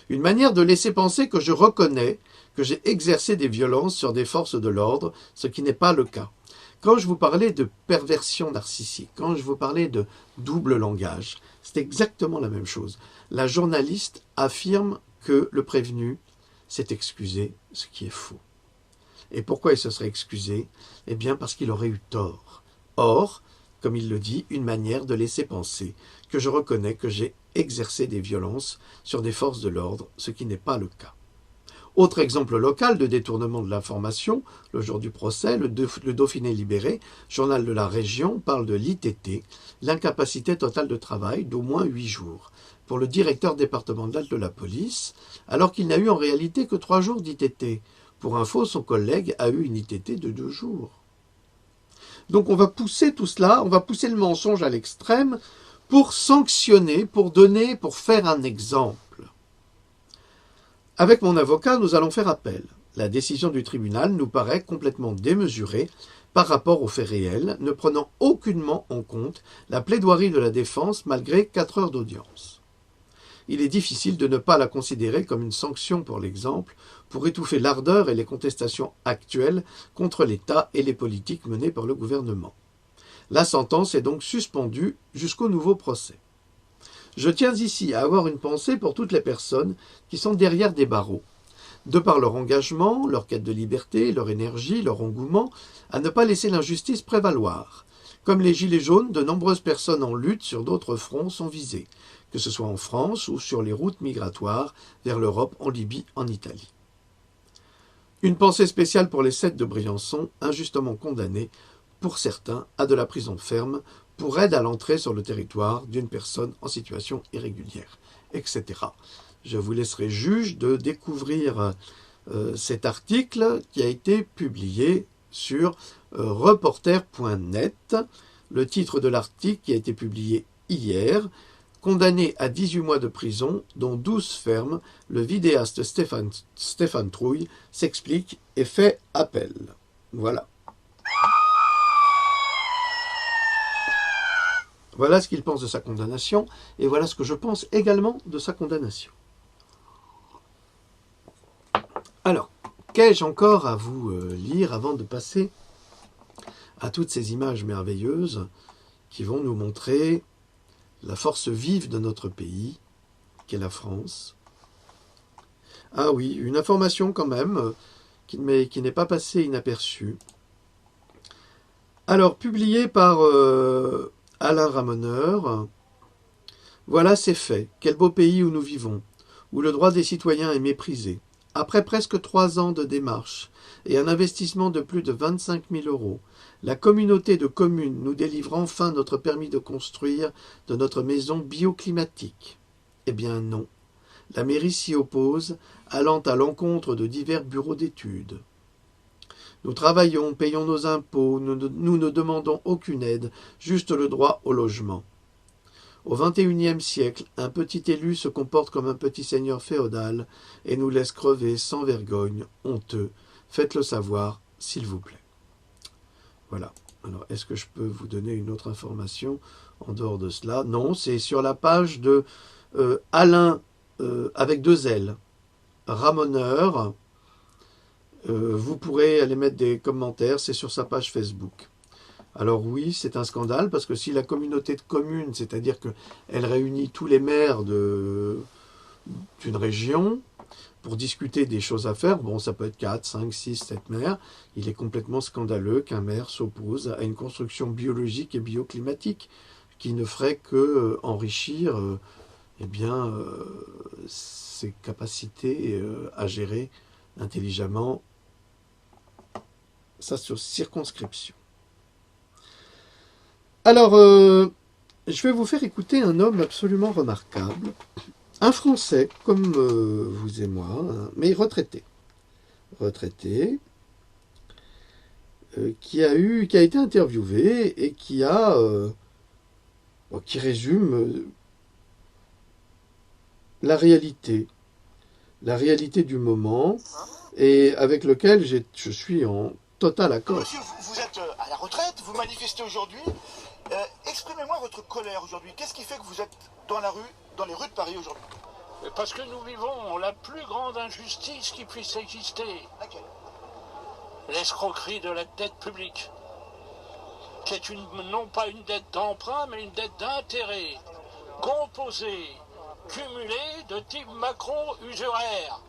Une manière de laisser penser que je reconnais que j'ai exercé des violences sur des forces de l'ordre, ce qui n'est pas le cas. Quand je vous parlais de perversion narcissique, quand je vous parlais de double langage, c'est exactement la même chose. La journaliste affirme que le prévenu s'est excusé, ce qui est faux. Et pourquoi il se serait excusé? Eh bien parce qu'il aurait eu tort. Or, comme il le dit, une manière de laisser penser que je reconnais que j'ai exercé des violences sur des forces de l'ordre, ce qui n'est pas le cas. Autre exemple local de détournement de l'information, le jour du procès, le Dauphiné libéré, journal de la région, parle de l'ITT, l'incapacité totale de travail d'au moins 8 jours, pour le directeur départemental de la police, alors qu'il n'a eu en réalité que 3 jours d'ITT. Pour info, son collègue a eu une ITT de 2 jours. Donc on va pousser tout cela, on va pousser le mensonge à l'extrême pour sanctionner, pour faire un exemple. Avec mon avocat, nous allons faire appel. La décision du tribunal nous paraît complètement démesurée par rapport aux faits réels, ne prenant aucunement en compte la plaidoirie de la défense malgré 4 heures d'audience. il est difficile de ne pas la considérer comme une sanction pour l'exemple, pour étouffer l'ardeur et les contestations actuelles contre l'État et les politiques menées par le gouvernement. La sentence est donc suspendue jusqu'au nouveau procès. Je tiens ici à avoir une pensée pour toutes les personnes qui sont derrière des barreaux, de par leur engagement, leur quête de liberté, leur énergie, leur engouement, à ne pas laisser l'injustice prévaloir. Comme les Gilets jaunes, de nombreuses personnes en lutte sur d'autres fronts sont visées, que ce soit en France ou sur les routes migratoires vers l'Europe, en Libye, en Italie. Une pensée spéciale pour les 7 de Briançon, injustement condamnés, pour certains, à de la prison ferme, pour aide à l'entrée sur le territoire d'une personne en situation irrégulière, etc. Je vous laisserai juge de découvrir cet article qui a été publié sur reporter.net. Le titre de l'article qui a été publié hier, condamné à 18 mois de prison, dont 12 fermes, le vidéaste Stéphane Trouille s'explique et fait appel. Voilà. Voilà ce qu'il pense de sa condamnation, et voilà ce que je pense également de sa condamnation. Alors, qu'ai-je encore à vous lire avant de passer à toutes ces images merveilleuses qui vont nous montrer la force vive de notre pays, qu'est la France. Ah oui, une information quand même, qui n'est pas passée inaperçue. Alors, publié par Alain Ramoneur, voilà, c'est fait. Quel beau pays où nous vivons, où le droit des citoyens est méprisé. Après presque 3 ans de démarche et un investissement de plus de 25 000 €, la communauté de communes nous délivre enfin notre permis de construire de notre maison bioclimatique. Eh bien non. La mairie s'y oppose, allant à l'encontre de divers bureaux d'études. Nous travaillons, payons nos impôts, nous ne demandons aucune aide, juste le droit au logement. Au XXIe siècle, un petit élu se comporte comme un petit seigneur féodal et nous laisse crever sans vergogne, honteux. Faites-le savoir, s'il vous plaît. Voilà. Alors, est-ce que je peux vous donner une autre information en dehors de cela? Non, c'est sur la page de Alain, avec 2 L, Ramoneur. Vous pourrez aller mettre des commentaires, c'est sur sa page Facebook. Alors oui, c'est un scandale, parce que si la communauté de communes, c'est-à-dire qu'elle réunit tous les maires d'une région pour discuter des choses à faire, bon, ça peut être 4, 5, 6, 7 maires, il est complètement scandaleux qu'un maire s'oppose à une construction biologique et bioclimatique qui ne ferait que enrichir ses capacités à gérer intelligemment sa circonscription. Alors, je vais vous faire écouter un homme absolument remarquable, un Français comme vous et moi, hein, mais retraité, qui a été interviewé et qui résume la réalité du moment, et avec lequel je suis en total accord. Monsieur, vous êtes à la retraite, vous manifestez aujourd'hui. Exprimez-moi votre colère aujourd'hui. Qu'est-ce qui fait que vous êtes dans les rues de Paris aujourd'hui? Parce que nous vivons la plus grande injustice qui puisse exister. Laquelle? L'escroquerie de la dette publique. Qui est non pas une dette d'emprunt, mais une dette d'intérêt. Composée, cumulée de type macro-usuraire.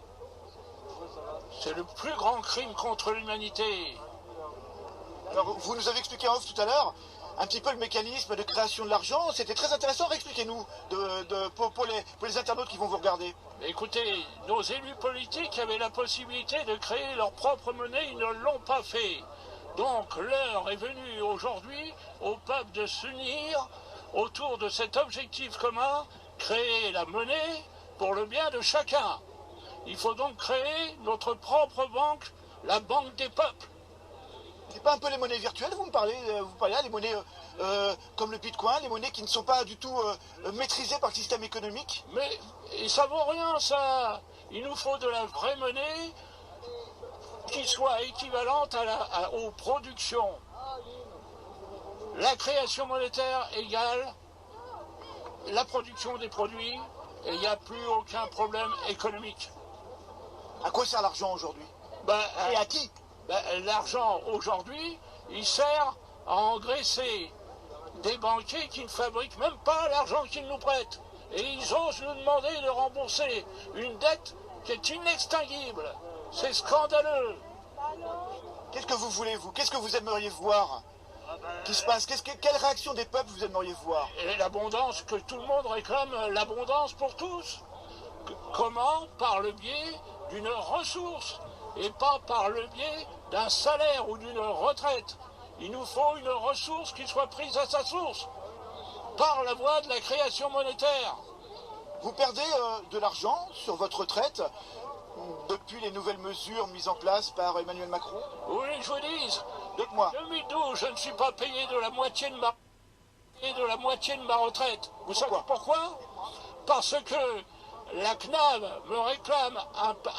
C'est le plus grand crime contre l'humanité. Alors, vous nous avez expliqué en off tout à l'heure un petit peu le mécanisme de création de l'argent. C'était très intéressant. Expliquez-nous pour les internautes qui vont vous regarder. Écoutez, nos élus politiques avaient la possibilité de créer leur propre monnaie, ils ne l'ont pas fait. Donc l'heure est venue aujourd'hui au peuple de s'unir autour de cet objectif commun, créer la monnaie pour le bien de chacun. Il faut donc créer notre propre banque, la banque des peuples. C'est pas un peu les monnaies virtuelles, vous parlez là, les monnaies comme le Bitcoin, les monnaies qui ne sont pas du tout maîtrisées par le système économique? Mais ça vaut rien, ça. Il nous faut de la vraie monnaie qui soit équivalente aux productions. La création monétaire égale la production des produits, et il n'y a plus aucun problème économique. À quoi sert l'argent aujourd'hui? Ben, Et à qui? l'argent aujourd'hui, il sert à engraisser des banquiers qui ne fabriquent même pas l'argent qu'ils nous prêtent. Et ils osent nous demander de rembourser une dette qui est inextinguible. C'est scandaleux. Qu'est-ce que vous voulez, vous? Qu'est-ce que vous aimeriez voir qui se passe? Quelle réaction des peuples vous aimeriez voir? Et l'abondance, que tout le monde réclame, l'abondance pour tous. Comment? Par le biais d'une ressource et pas par le biais d'un salaire ou d'une retraite. Il nous faut une ressource qui soit prise à sa source par la voie de la création monétaire. Vous perdez de l'argent sur votre retraite depuis les nouvelles mesures mises en place par Emmanuel Macron? Vous voulez que je vous dise? Dites-moi. Depuis 2012, je ne suis pas payé de la moitié de ma retraite. Vous savez pourquoi? Parce que la CNAV me réclame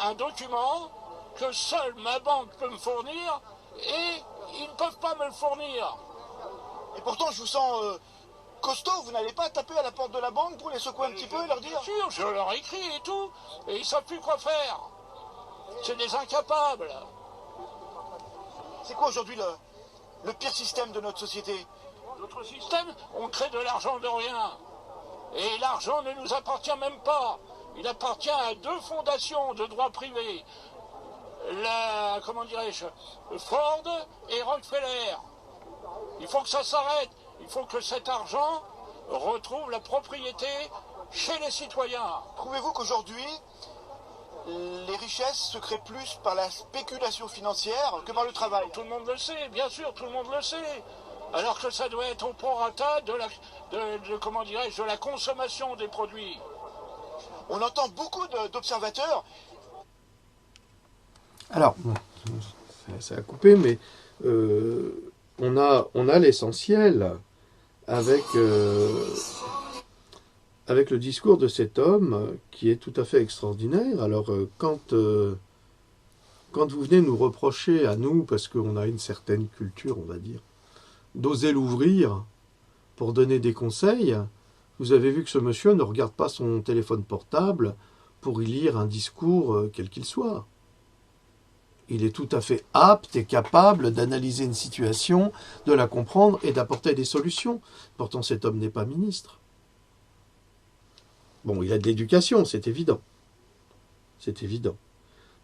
un document que seule ma banque peut me fournir et ils ne peuvent pas me le fournir. Et pourtant, je vous sens costaud. Vous n'allez pas taper à la porte de la banque pour les secouer un petit peu et leur dire? Bien sûr, je leur écris et tout, et ils ne savent plus quoi faire. C'est des incapables. C'est quoi aujourd'hui le pire système de notre société? Notre système, on crée de l'argent de rien. Et l'argent ne nous appartient même pas. Il appartient à deux fondations de droit privé. Comment dirais-je, Ford et Rockefeller. Il faut que ça s'arrête. Il faut que cet argent retrouve la propriété chez les citoyens. Trouvez-vous qu'aujourd'hui, les richesses se créent plus par la spéculation financière que par le travail? Tout le monde le sait, bien sûr, tout le monde le sait. Alors que ça doit être au prorata de la consommation des produits. On entend beaucoup d'observateurs. Alors, ça a coupé, mais on a l'essentiel avec le discours de cet homme qui est tout à fait extraordinaire. Alors, quand vous venez nous reprocher à nous, parce qu'on a une certaine culture, on va dire, d'oser l'ouvrir pour donner des conseils, vous avez vu que ce monsieur ne regarde pas son téléphone portable pour y lire un discours quel qu'il soit. Il est tout à fait apte et capable d'analyser une situation, de la comprendre et d'apporter des solutions. Pourtant, cet homme n'est pas ministre. Bon, il a de l'éducation, c'est évident. C'est évident.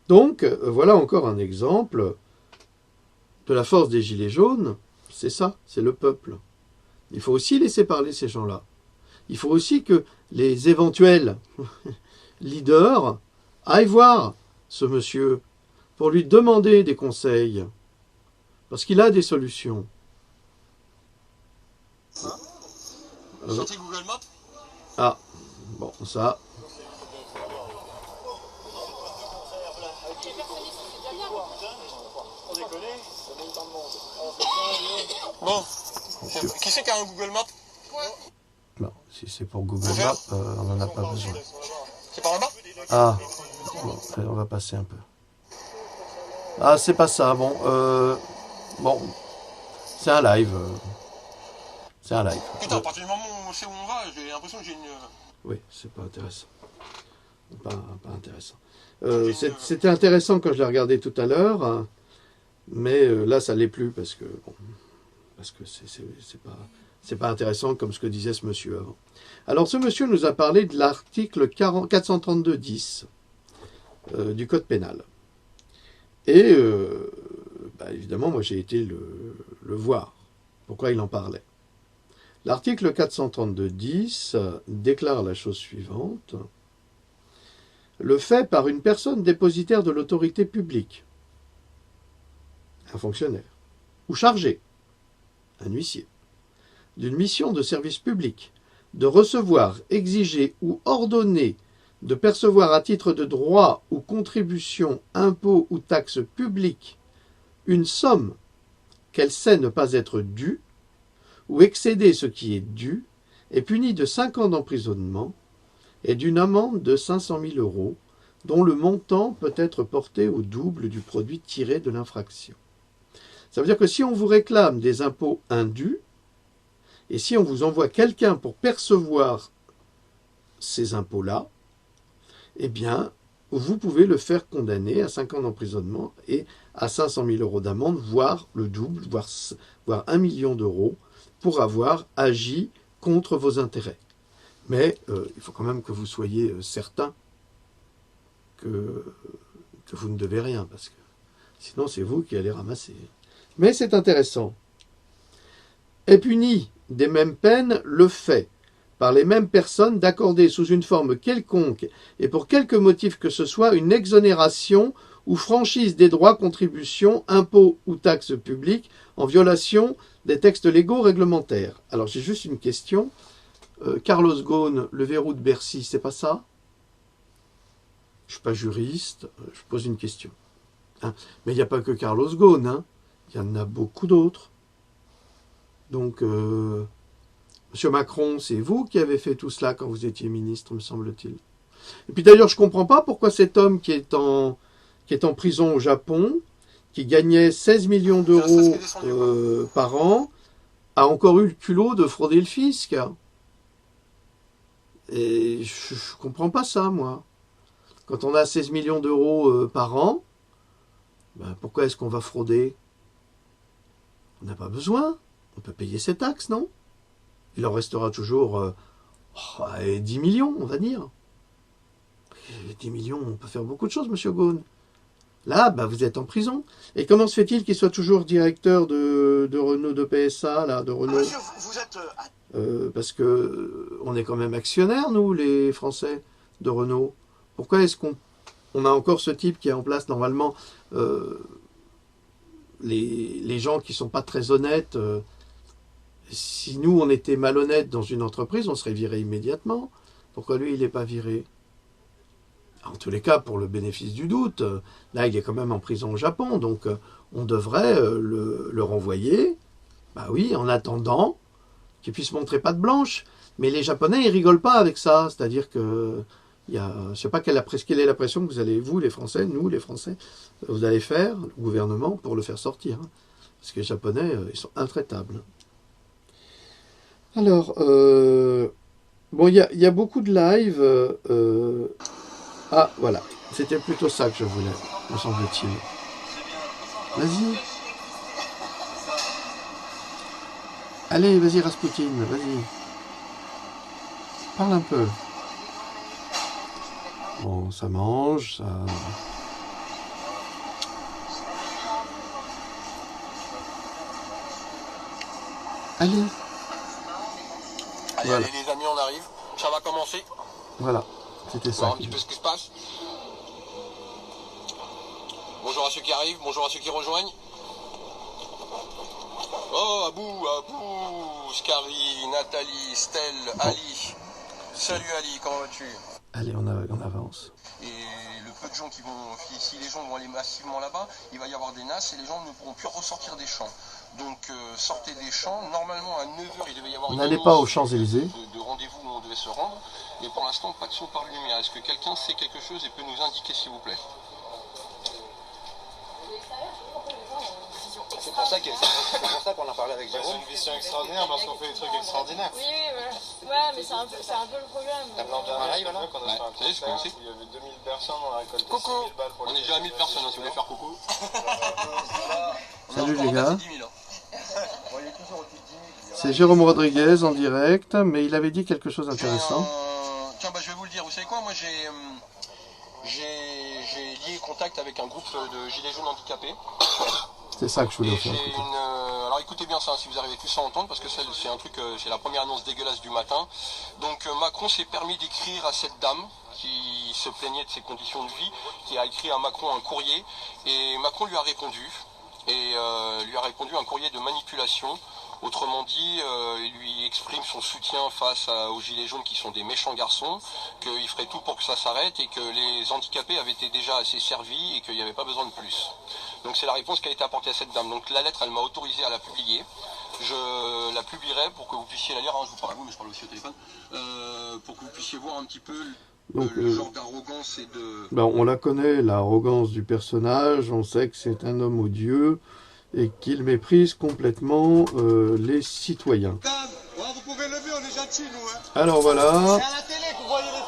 Donc, voilà encore un exemple de la force des Gilets jaunes. C'est ça, c'est le peuple. Il faut aussi laisser parler ces gens-là. Il faut aussi que les éventuels leaders aillent voir ce monsieur pour lui demander des conseils, parce qu'il a des solutions. Sortez Google Maps. Ah, bon, ça... Bon, qui c'est qui a un Google Maps? Non, si c'est pour Google Maps, on n'en a pas besoin. C'est par là-bas? Ah, bon, on va passer un peu. Ah, c'est pas ça, bon, c'est un live. C'est un live. Putain, à partir du moment où on sait où on va, j'ai l'impression que j'ai une... Oui, c'est pas intéressant. Pas intéressant. C'était intéressant quand je l'ai regardé tout à l'heure, hein, mais là, ça l'est plus parce que c'est pas intéressant comme ce que disait ce monsieur avant. Alors, ce monsieur nous a parlé de l'article 432-10 du Code pénal. Et évidemment, moi j'ai été le voir. Pourquoi il en parlait? L'article 432-10 déclare la chose suivante. Le fait par une personne dépositaire de l'autorité publique, un fonctionnaire, ou chargé, un huissier, d'une mission de service public, de recevoir, exiger ou ordonner de percevoir à titre de droit ou contribution, impôt ou taxe publique une somme qu'elle sait ne pas être due, ou excéder ce qui est dû, est puni de 5 ans d'emprisonnement et d'une amende de 500 000 €, dont le montant peut être porté au double du produit tiré de l'infraction. Ça veut dire que si on vous réclame des impôts indus, et si on vous envoie quelqu'un pour percevoir ces impôts-là, eh bien, vous pouvez le faire condamner à 5 ans d'emprisonnement et à 500 000 € d'amende, voire le double, voire 1 million d'euros, pour avoir agi contre vos intérêts. Mais il faut quand même que vous soyez certain que vous ne devez rien, parce que sinon c'est vous qui allez ramasser. Mais c'est intéressant. Est puni des mêmes peines le fait, par les mêmes personnes, d'accorder sous une forme quelconque et pour quelque motif que ce soit une exonération ou franchise des droits, contributions, impôts ou taxes publiques en violation des textes légaux réglementaires. Alors j'ai juste une question. Carlos Ghosn, le verrou de Bercy, c'est pas ça? Je suis pas juriste, je pose une question. Hein, mais il n'y a pas que Carlos Ghosn, hein, il y en a beaucoup d'autres. Donc, Monsieur Macron, c'est vous qui avez fait tout cela quand vous étiez ministre, me semble-t-il. Et puis d'ailleurs, je ne comprends pas pourquoi cet homme qui est en prison au Japon, qui gagnait 16 millions d'euros par an, a encore eu le culot de frauder le fisc. Et je ne comprends pas ça, moi. Quand on a 16 millions d'euros par an, ben pourquoi est-ce qu'on va frauder? On n'a pas besoin. On peut payer ses taxes, non? Il en restera toujours 10 millions, on va dire. 10 millions, on peut faire beaucoup de choses, monsieur Ghosn. Là, bah, vous êtes en prison. Et comment se fait-il qu'il soit toujours directeur de Renault, de PSA, là, de Renault? Monsieur, vous êtes... Parce que on est quand même actionnaires, nous, les Français, de Renault. Pourquoi est-ce qu'on a encore ce type qui est en place, normalement, les gens qui ne sont pas très honnêtes, si nous, on était malhonnêtes dans une entreprise, on serait viré immédiatement. Pourquoi lui, il n'est pas viré? En tous les cas, pour le bénéfice du doute, là, il est quand même en prison au Japon, donc on devrait le renvoyer, bah oui, en attendant qu'il puisse montrer patte blanche. Mais les Japonais, ils rigolent pas avec ça, c'est-à-dire que je ne sais pas quelle est la pression que vous allez, vous, les Français, nous, les Français, vous allez faire, le gouvernement, pour le faire sortir. Hein. Parce que les Japonais, ils sont intraitables. Alors, bon, il y a beaucoup de live. Ah, voilà. C'était plutôt ça que je voulais, me semble-t-il. Vas-y. Allez, vas-y, Raspoutine, vas-y. Parle un peu. Bon, ça mange, ça... Allez. Allez, Voilà. allez les amis, on arrive. Ça va commencer. Voilà, c'était On va ça. voir un petit peu ce qui se passe. Bonjour à ceux qui arrivent, bonjour à ceux qui rejoignent. Oh, Abou, Scary, Nathalie, Stell, Ali. Salut Ali, comment vas-tu? Allez, on avance. Et le peu de gens qui vont, si les gens vont aller massivement là-bas, il va y avoir des nasses et les gens ne pourront plus ressortir des champs. Donc sortez des champs. Normalement à 9h il devait y avoir N'allez pas aux Champs-Élysées. de rendez-vous où on devait se rendre. Mais pour l'instant pas de son par lumière. Est-ce que quelqu'un sait quelque chose et peut nous indiquer s'il vous plaît? C'est pour ça qu'on a parlé avec Jérôme. C'est une vision extraordinaire parce qu'on fait des trucs extraordinaires. Oui, voilà. Ouais, mais c'est un peu le problème. La dernière live, là, qu'on a Ouais, fait un ça y est, je concert, connaissais. il y avait 2000 personnes, on a récolté Coco, 6000 balles pour on est déjà à 1000 personnes, hein, si vous voulez faire coco. Salut On a les encore gars. passé 10 000, hein. C'est Jérôme Rodriguez en direct, mais il avait dit quelque chose d'intéressant. Tiens, bah, je vais vous le dire. Vous savez quoi? Moi, j'ai lié contact avec un groupe de gilets jaunes handicapés. C'est ça que je voulais Et vous faire j'ai écouter. alors écoutez bien ça, si vous arrivez tous à entendre, parce que c'est un truc, c'est la première annonce dégueulasse du matin. Donc Macron s'est permis d'écrire à cette dame qui se plaignait de ses conditions de vie, qui a écrit à Macron un courrier, et Macron lui a répondu, un courrier de manipulation. Autrement dit, il lui exprime son soutien face aux gilets jaunes qui sont des méchants garçons, qu'il ferait tout pour que ça s'arrête et que les handicapés avaient été déjà assez servis et qu'il n'y avait pas besoin de plus. Donc c'est la réponse qui a été apportée à cette dame. Donc la lettre, elle m'a autorisé à la publier. Je la publierai pour que vous puissiez la lire. Hein, je vous parle à vous, mais je parle aussi au téléphone. Pour que vous puissiez voir un petit peu Donc, le genre d'arrogance et de... Ben, on la connaît, l'arrogance du personnage, on sait que c'est un homme odieux et qu'il méprise complètement les citoyens. Vous pouvez lever, on est gentils, nous. Hein. Alors voilà, C'est à la télé que vous voyez les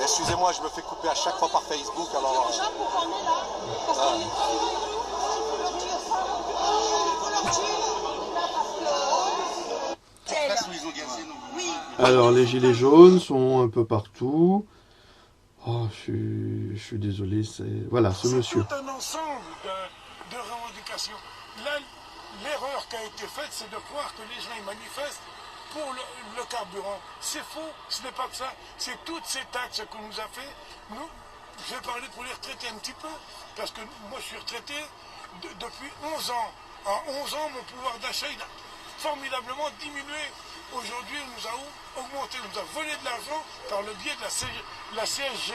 Excusez-moi, je me fais couper à chaque fois par Facebook, alors... Déjà, pourquoi on est là? Parce qu'on est Alors, les gilets jaunes sont un peu partout. Oh, je suis désolé, c'est... Voilà, ce monsieur. C'est tout un ensemble de revendications. Là, l'erreur qui a été faite, c'est de croire que les gens ils manifestent pour le carburant. C'est faux, ce n'est pas que ça. C'est toutes ces taxes qu'on nous a fait. Nous, je vais parler pour les retraités un petit peu, parce que moi je suis retraité depuis 11 ans. En 11 ans, mon pouvoir d'achat il a formidablement diminué. Aujourd'hui, on nous a augmenté, on nous a volé de l'argent par le biais de la CSG.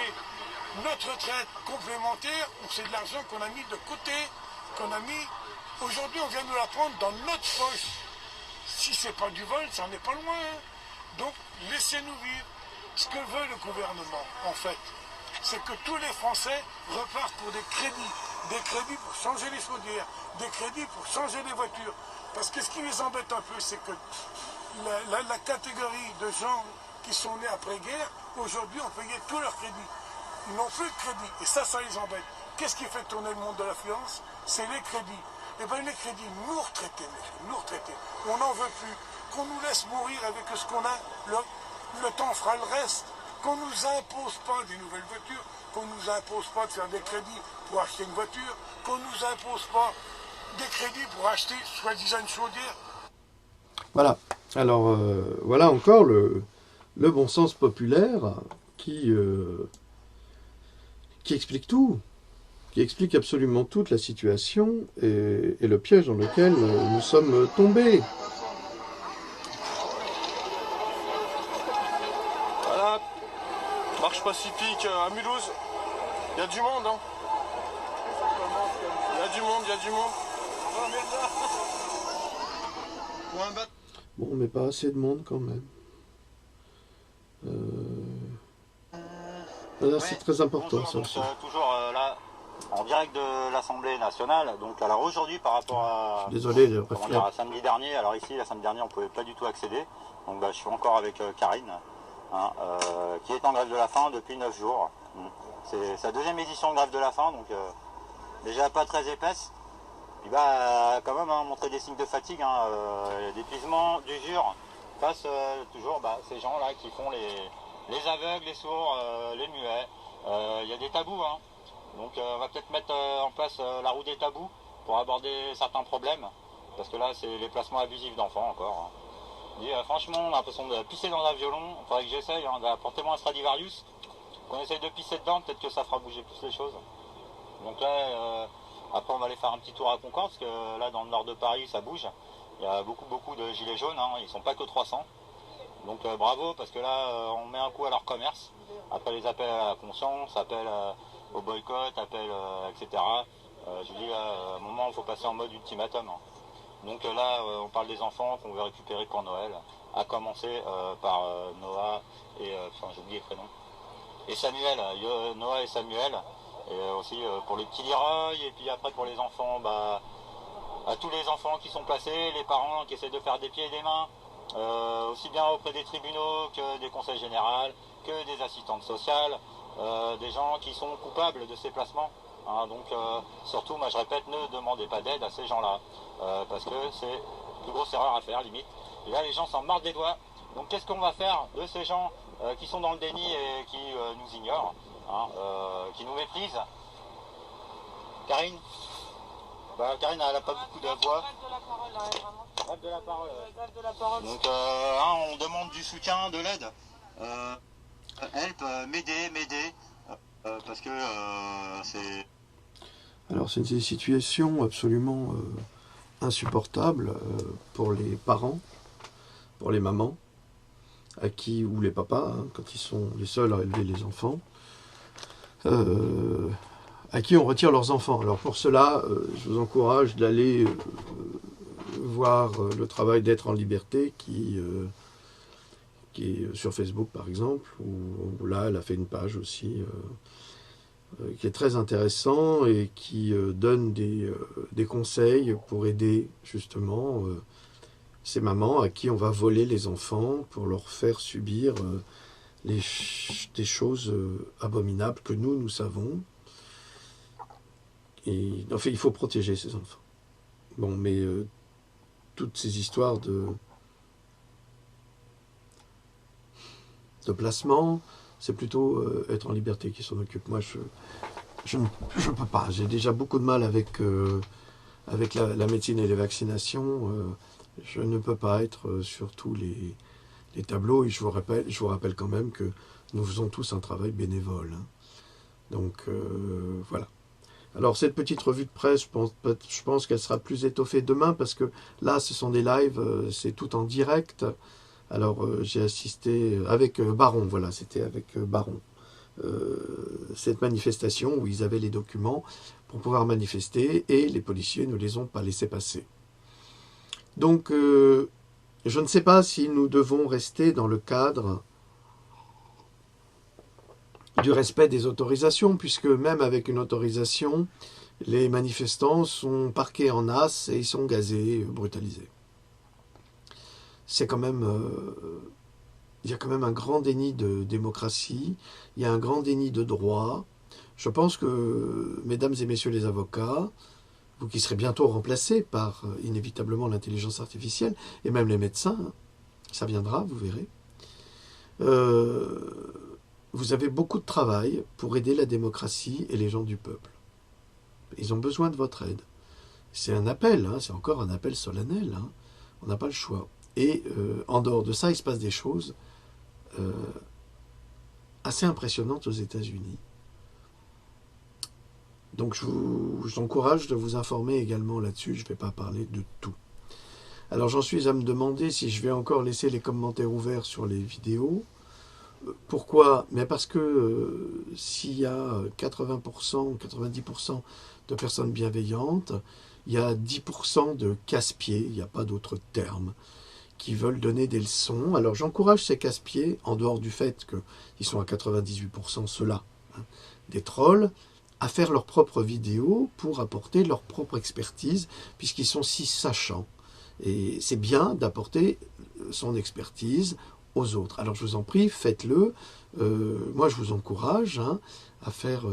Notre retraite complémentaire, c'est de l'argent qu'on a mis de côté, qu'on a mis... Aujourd'hui, on vient nous la prendre dans notre poche. Si c'est pas du vol, ça n'en est pas loin. Hein. Donc, laissez-nous vivre. Ce que veut le gouvernement, en fait, c'est que tous les Français repartent pour des crédits. Des crédits pour changer les chaudières, des crédits pour changer les voitures. Parce que ce qui les embête un peu, c'est que la catégorie de gens qui sont nés après-guerre, aujourd'hui, ont payé tous leurs crédits. Ils n'ont plus de crédit. Et ça les embête. Qu'est-ce qui fait tourner le monde de l'affluence? C'est les crédits. Eh bien, les crédits, nous retraités, nous retraités, on n'en veut plus. Qu'on nous laisse mourir avec ce qu'on a, le temps fera le reste. Qu'on ne nous impose pas des nouvelles voitures, qu'on ne nous impose pas de faire des crédits pour acheter une voiture, qu'on ne nous impose pas des crédits pour acheter soi-disant une chaudière. Voilà. Alors, voilà encore le bon sens populaire qui explique tout, qui explique absolument toute la situation et le piège dans lequel nous sommes tombés. Voilà, marche pacifique à Mulhouse. Il y a du monde, hein. Il y a du monde, il y a du monde. Bon, mais pas assez de monde quand même. Là, c'est très important, bonjour, ça donc, aussi. toujours là, en direct de l'Assemblée nationale. Donc, alors aujourd'hui, par rapport à, Désolé, le à samedi dernier, alors ici, la samedi dernier, on ne pouvait pas du tout accéder. Donc, je suis encore avec Karine, hein, qui est en grève de la faim depuis 9 jours. C'est sa deuxième édition de grève de la faim, donc déjà pas très épaisse. Puis quand même, montrer des signes de fatigue, d'épuisement, d'usure, face toujours ces gens-là qui font les aveugles, les sourds, les muets. Il y a des tabous, hein. Donc on va peut-être mettre en place la roue des tabous pour aborder certains problèmes, parce que là c'est les placements abusifs d'enfants encore. Hein. Et, franchement, on a l'impression de pisser dans un violon. Il faudrait que j'essaye, apportez-moi un Stradivarius, qu'on essaye de pisser dedans, peut-être que ça fera bouger plus les choses. Donc là, après on va aller faire un petit tour à Concorde, parce que là dans le nord de Paris ça bouge. Il y a beaucoup de gilets jaunes, hein. Ils ne sont pas que 300. Donc bravo, parce que là on met un coup à leur commerce. Après les appels à la conscience, appels au boycott, appels, etc. Je dis à un moment il faut passer en mode ultimatum. Hein. Donc là on parle des enfants qu'on veut récupérer pour Noël, à commencer par Noah et, j'ai oublié les prénoms. Et Samuel, Noah et Samuel. Et aussi pour le petit Leroy, et puis après pour les enfants, à tous les enfants qui sont placés, les parents qui essaient de faire des pieds et des mains, aussi bien auprès des tribunaux que des conseils généraux, que des assistantes sociales, des gens qui sont coupables de ces placements. Hein, donc surtout, moi je répète, ne demandez pas d'aide à ces gens-là, parce que c'est la plus grosse erreur à faire, limite. Et là les gens s'en mordent des doigts. Donc qu'est-ce qu'on va faire de ces gens qui sont dans le déni et qui nous ignorent, hein, qui nous méprisent? Karine, Karine, elle n'a pas beaucoup de voix. Grève de la parole. Grève de la parole. Donc, on demande du soutien, de l'aide. Help, m'aider, parce que c'est... Alors, c'est une situation absolument insupportable pour les parents, pour les mamans, ou les papas, hein, quand ils sont les seuls à élever les enfants. À qui on retire leurs enfants. Alors pour cela, je vous encourage d'aller voir le travail d'être en liberté qui est sur Facebook par exemple, où là elle a fait une page aussi qui est très intéressant et qui donne des conseils pour aider justement ces mamans à qui on va voler les enfants pour leur faire subir des choses abominables que nous savons. Et en fait, il faut protéger ces enfants. Bon, mais toutes ces histoires de placement, c'est plutôt être en liberté qui s'en occupe. Moi, je ne peux pas. J'ai déjà beaucoup de mal avec la médecine et les vaccinations. Je ne peux pas être sur tous les tableaux. Et je vous rappelle quand même que nous faisons tous un travail bénévole. Hein. Donc, voilà. Alors, cette petite revue de presse, je pense qu'elle sera plus étoffée demain, parce que là, ce sont des lives, c'est tout en direct. Alors, j'ai assisté avec Baron, voilà, c'était avec Baron. Cette manifestation où ils avaient les documents pour pouvoir manifester, et les policiers ne les ont pas laissés passer. Donc, je ne sais pas si nous devons rester dans le cadre du respect des autorisations, puisque même avec une autorisation, les manifestants sont parqués en as et ils sont gazés, brutalisés. C'est quand même... il y a quand même un grand déni de démocratie, il y a un grand déni de droit. Je pense que, mesdames et messieurs les avocats, vous qui serez bientôt remplacés par inévitablement l'intelligence artificielle, et même les médecins, hein, ça viendra, vous verrez, vous avez beaucoup de travail pour aider la démocratie et les gens du peuple. Ils ont besoin de votre aide. C'est un appel, hein, c'est encore un appel solennel. Hein. On n'a pas le choix. Et en dehors de ça, il se passe des choses assez impressionnantes aux États-Unis. Donc je vous encourage de vous informer également là-dessus. Je ne vais pas parler de tout. Alors j'en suis à me demander si je vais encore laisser les commentaires ouverts sur les vidéos. Pourquoi? Mais parce que s'il y a 80%, 90% de personnes bienveillantes, il y a 10% de casse-pieds, il n'y a pas d'autre terme, qui veulent donner des leçons. Alors j'encourage ces casse-pieds, en dehors du fait qu'ils sont à 98% ceux-là, hein, des trolls, à faire leurs propres vidéos pour apporter leur propre expertise, puisqu'ils sont si sachants. Et c'est bien d'apporter son expertise aux autres. Alors je vous en prie, faites-le. Moi je vous encourage, hein, à faire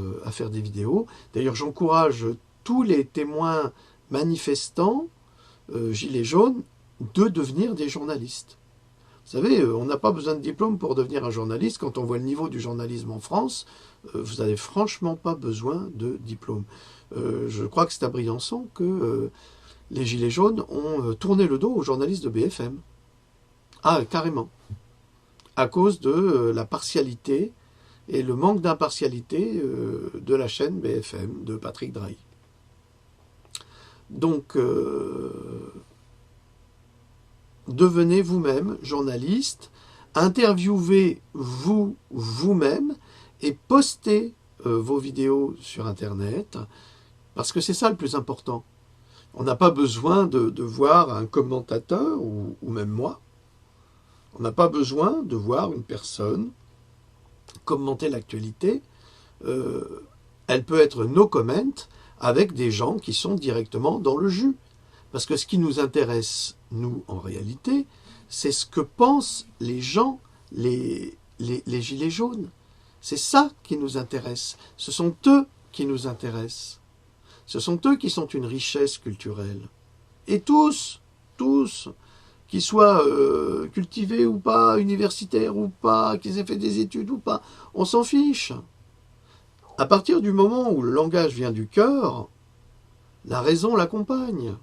des vidéos. D'ailleurs j'encourage tous les témoins manifestants, gilets jaunes, de devenir des journalistes. Vous savez, on n'a pas besoin de diplôme pour devenir un journaliste. Quand on voit le niveau du journalisme en France, vous n'avez franchement pas besoin de diplôme. Je crois que c'est à Briançon que les gilets jaunes ont tourné le dos aux journalistes de BFM. Ah, carrément. À cause de la partialité et le manque d'impartialité de la chaîne BFM, de Patrick Drahi. Donc, devenez vous-même journaliste, interviewez vous-même et postez vos vidéos sur Internet, parce que c'est ça le plus important. On n'a pas besoin de voir un commentateur, ou même moi. On n'a pas besoin de voir une personne commenter l'actualité. Elle peut être no comment avec des gens qui sont directement dans le jus. Parce que ce qui nous intéresse, nous, en réalité, c'est ce que pensent les gens, les gilets jaunes. C'est ça qui nous intéresse. Ce sont eux qui nous intéressent. Ce sont eux qui sont une richesse culturelle. Et tous, qu'ils soient cultivés ou pas, universitaires ou pas, qu'ils aient fait des études ou pas, on s'en fiche. À partir du moment où le langage vient du cœur, la raison l'accompagne.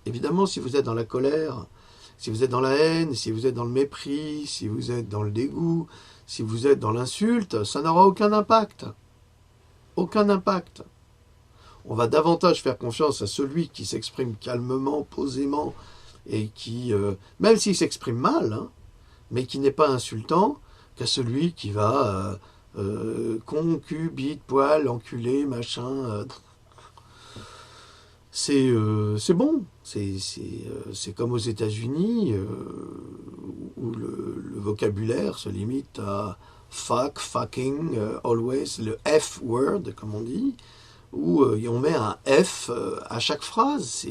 Évidemment, si vous êtes dans la colère, si vous êtes dans la haine, si vous êtes dans le mépris, si vous êtes dans le dégoût, si vous êtes dans l'insulte, ça n'aura aucun impact. Aucun impact. On va davantage faire confiance à celui qui s'exprime calmement, posément, et qui, même s'il s'exprime mal, hein, mais qui n'est pas insultant, qu'à celui qui va con, cul, bite, poil, enculé, machin. C'est bon. C'est comme aux États-Unis, où le vocabulaire se limite à fuck, fucking, always, le F-word, comme on dit, où on met un F à chaque phrase.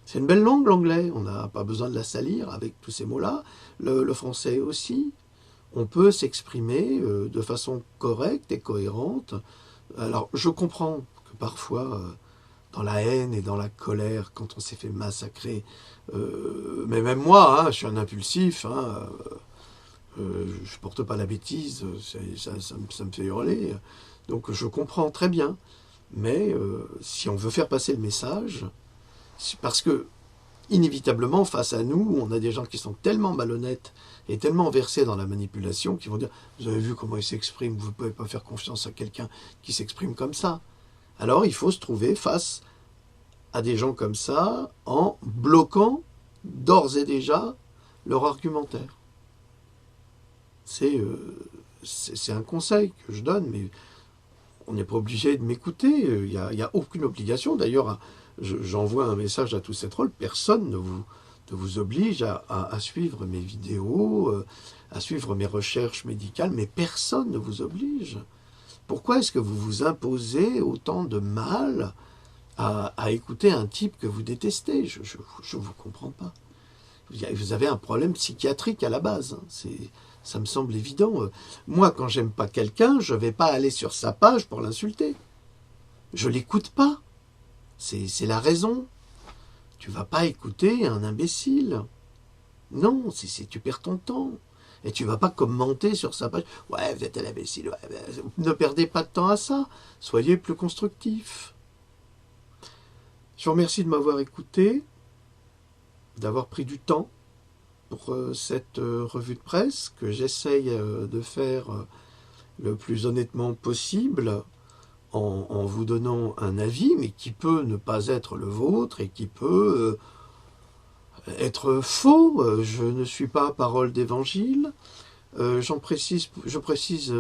C'est une belle langue, l'anglais. On n'a pas besoin de la salir avec tous ces mots-là. Le français aussi. On peut s'exprimer de façon correcte et cohérente. Alors, je comprends que parfois, dans la haine et dans la colère, quand on s'est fait massacrer, mais même moi, je suis un impulsif, je porte pas la bêtise, ça me fait hurler. Donc, je comprends très bien. Mais si on veut faire passer le message, c'est parce que, inévitablement, face à nous, on a des gens qui sont tellement malhonnêtes et tellement versés dans la manipulation qu'ils vont dire « Vous avez vu comment il s'exprime, vous ne pouvez pas faire confiance à quelqu'un qui s'exprime comme ça. » Alors, il faut se trouver face à des gens comme ça en bloquant d'ores et déjà leur argumentaire. C'est un conseil que je donne, mais on n'est pas obligé de m'écouter. Il n'y a aucune obligation. D'ailleurs, j'envoie un message à tous ces trolls. Personne ne vous oblige à suivre mes vidéos, à suivre mes recherches médicales, mais personne ne vous oblige. Pourquoi est-ce que vous vous imposez autant de mal à écouter un type que vous détestez? Je ne vous comprends pas. Vous avez un problème psychiatrique à la base. Ça me semble évident. Moi, quand j'aime pas quelqu'un, je ne vais pas aller sur sa page pour l'insulter. Je l'écoute pas. C'est la raison. Tu vas pas écouter un imbécile. Non, tu perds ton temps. Et tu vas pas commenter sur sa page. Ouais, vous êtes un imbécile. Ouais, ne perdez pas de temps à ça. Soyez plus constructif. Je vous remercie de m'avoir écouté, d'avoir pris du temps pour cette revue de presse que j'essaye de faire le plus honnêtement possible en vous donnant un avis, mais qui peut ne pas être le vôtre et qui peut être faux. Je ne suis pas parole d'évangile. Je précise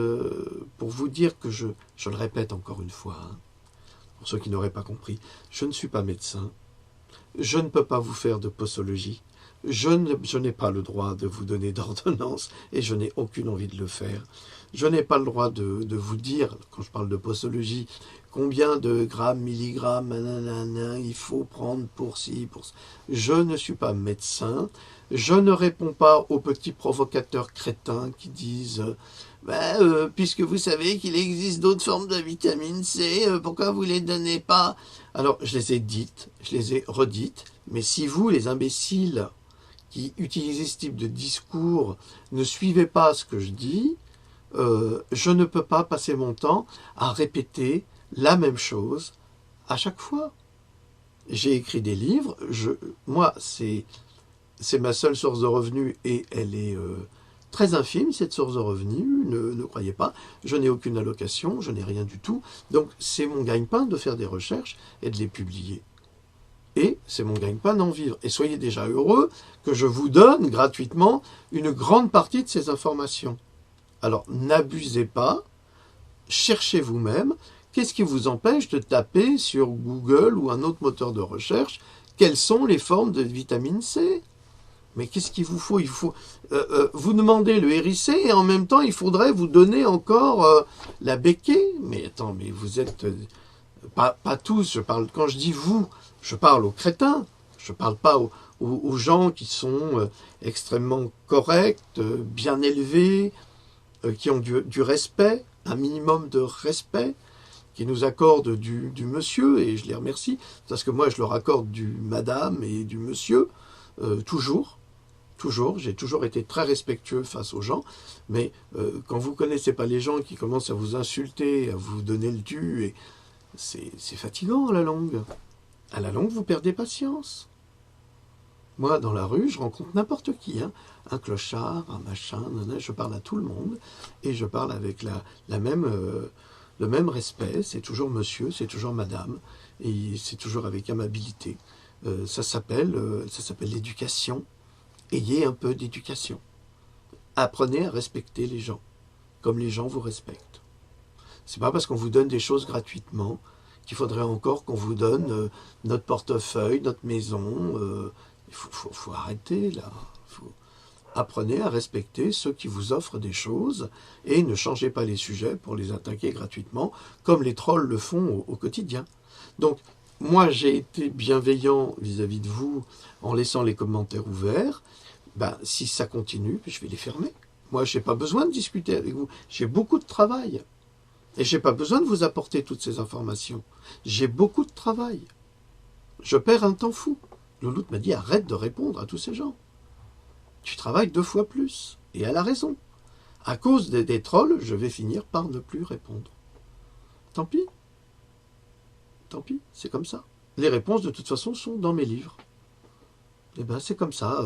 pour vous dire que je le répète encore une fois, pour ceux qui n'auraient pas compris, je ne suis pas médecin. Je ne peux pas vous faire de posologie. Je n'ai pas le droit de vous donner d'ordonnance et je n'ai aucune envie de le faire. Je n'ai pas le droit de vous dire, quand je parle de posologie, combien de grammes, milligrammes, nanana, il faut prendre pour ci, pour ça. Je ne suis pas médecin. Je ne réponds pas aux petits provocateurs crétins qui disent puisque vous savez qu'il existe d'autres formes de vitamine C, pourquoi vous ne les donnez pas? Alors, je les ai dites, je les ai redites, mais si vous, les imbéciles qui utilisez ce type de discours, ne suivez pas ce que je dis, je ne peux pas passer mon temps à répéter la même chose à chaque fois. J'ai écrit des livres, moi, c'est ma seule source de revenus et elle est très infime, cette source de revenus, ne croyez pas. Je n'ai aucune allocation, je n'ai rien du tout. Donc, c'est mon gagne-pain de faire des recherches et de les publier. Et c'est mon gagne-pain d'en vivre. Et soyez déjà heureux que je vous donne gratuitement une grande partie de ces informations. Alors, n'abusez pas, cherchez vous-même. Qu'est-ce qui vous empêche de taper sur Google ou un autre moteur de recherche quelles sont les formes de vitamine C? Mais qu'est-ce qu'il vous faut? Il faut vous demandez le RIC et en même temps, il faudrait vous donner encore la béquée. Mais attends, mais vous êtes... pas tous, quand je dis vous, je parle aux crétins. Je ne parle pas aux gens qui sont extrêmement corrects, bien élevés, qui ont du respect, un minimum de respect, qui nous accordent du monsieur, et je les remercie, parce que moi je leur accorde du madame et du monsieur, toujours, j'ai toujours été très respectueux face aux gens, mais quand vous ne connaissez pas les gens qui commencent à vous insulter, à vous donner le tu, et c'est fatigant à la longue. À la longue, vous perdez patience. Moi, dans la rue, je rencontre n'importe qui, un clochard, un machin, je parle à tout le monde, et je parle avec le même respect, c'est toujours monsieur, c'est toujours madame, et c'est toujours avec amabilité. Ça s'appelle l'éducation. Ayez un peu d'éducation. Apprenez à respecter les gens, comme les gens vous respectent. C'est pas parce qu'on vous donne des choses gratuitement qu'il faudrait encore qu'on vous donne notre portefeuille, notre maison. Il faut arrêter, là. Apprenez à respecter ceux qui vous offrent des choses et ne changez pas les sujets pour les attaquer gratuitement, comme les trolls le font au quotidien. Donc, moi j'ai été bienveillant vis-à-vis de vous en laissant les commentaires ouverts, ben, si ça continue, je vais les fermer. Moi, je n'ai pas besoin de discuter avec vous. J'ai beaucoup de travail. Et je n'ai pas besoin de vous apporter toutes ces informations. J'ai beaucoup de travail. Je perds un temps fou. Louloute m'a dit, arrête de répondre à tous ces gens. Tu travailles 2 fois plus. Et elle a raison. À cause des trolls, je vais finir par ne plus répondre. Tant pis. Tant pis, c'est comme ça. Les réponses, de toute façon, sont dans mes livres. Eh bien, c'est comme ça.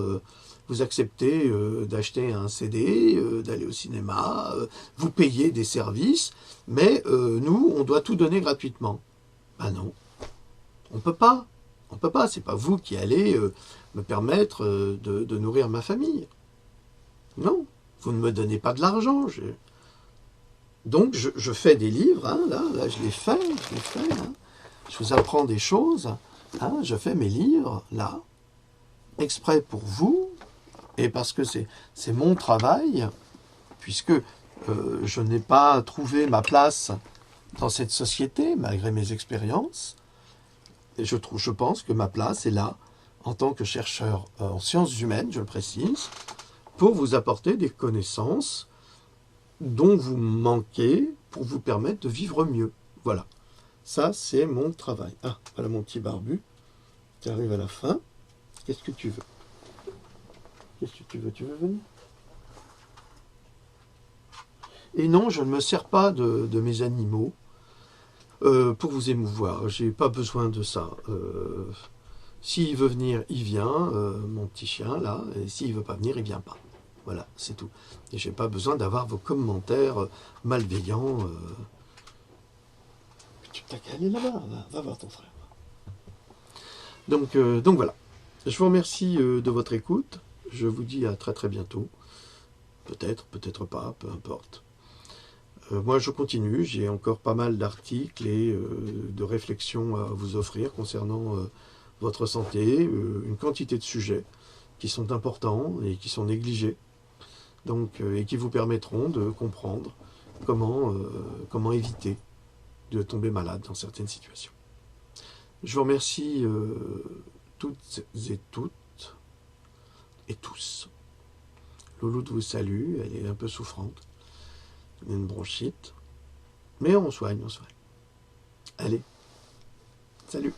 Vous acceptez d'acheter un CD, d'aller au cinéma, vous payez des services, mais nous, on doit tout donner gratuitement. Ben non, on ne peut pas. On ne peut pas. C'est pas vous qui allez me permettre de nourrir ma famille. Non, vous ne me donnez pas de l'argent. Donc, je fais des livres. Hein, là, je les fais. Hein. Je vous apprends des choses. Hein, je fais mes livres, là, exprès pour vous. Et parce que c'est mon travail, puisque je n'ai pas trouvé ma place dans cette société, malgré mes expériences, et je pense que ma place est là, en tant que chercheur en sciences humaines, je le précise, pour vous apporter des connaissances dont vous manquez pour vous permettre de vivre mieux. Voilà, ça c'est mon travail. Ah, voilà mon petit barbu qui arrive à la fin. Qu'est-ce que tu veux ? Qu'est-ce que tu veux ? Tu veux venir ? Et non, je ne me sers pas de mes animaux pour vous émouvoir. Je n'ai pas besoin de ça. S'il veut venir, il vient, mon petit chien, là. Et s'il ne veut pas venir, il ne vient pas. Voilà, c'est tout. Et je n'ai pas besoin d'avoir vos commentaires malveillants. Tu t'as qu'à aller là-bas, va voir ton frère. Donc voilà. Je vous remercie de votre écoute. Je vous dis à très très bientôt. Peut-être, peut-être pas, peu importe. Moi je continue, j'ai encore pas mal d'articles et de réflexions à vous offrir concernant votre santé, une quantité de sujets qui sont importants et qui sont négligés, donc, et qui vous permettront de comprendre comment éviter de tomber malade dans certaines situations. Je vous remercie toutes et toutes et tous. Louloute vous salue, elle est un peu souffrante. Elle a une bronchite. Mais on soigne. Allez, salut.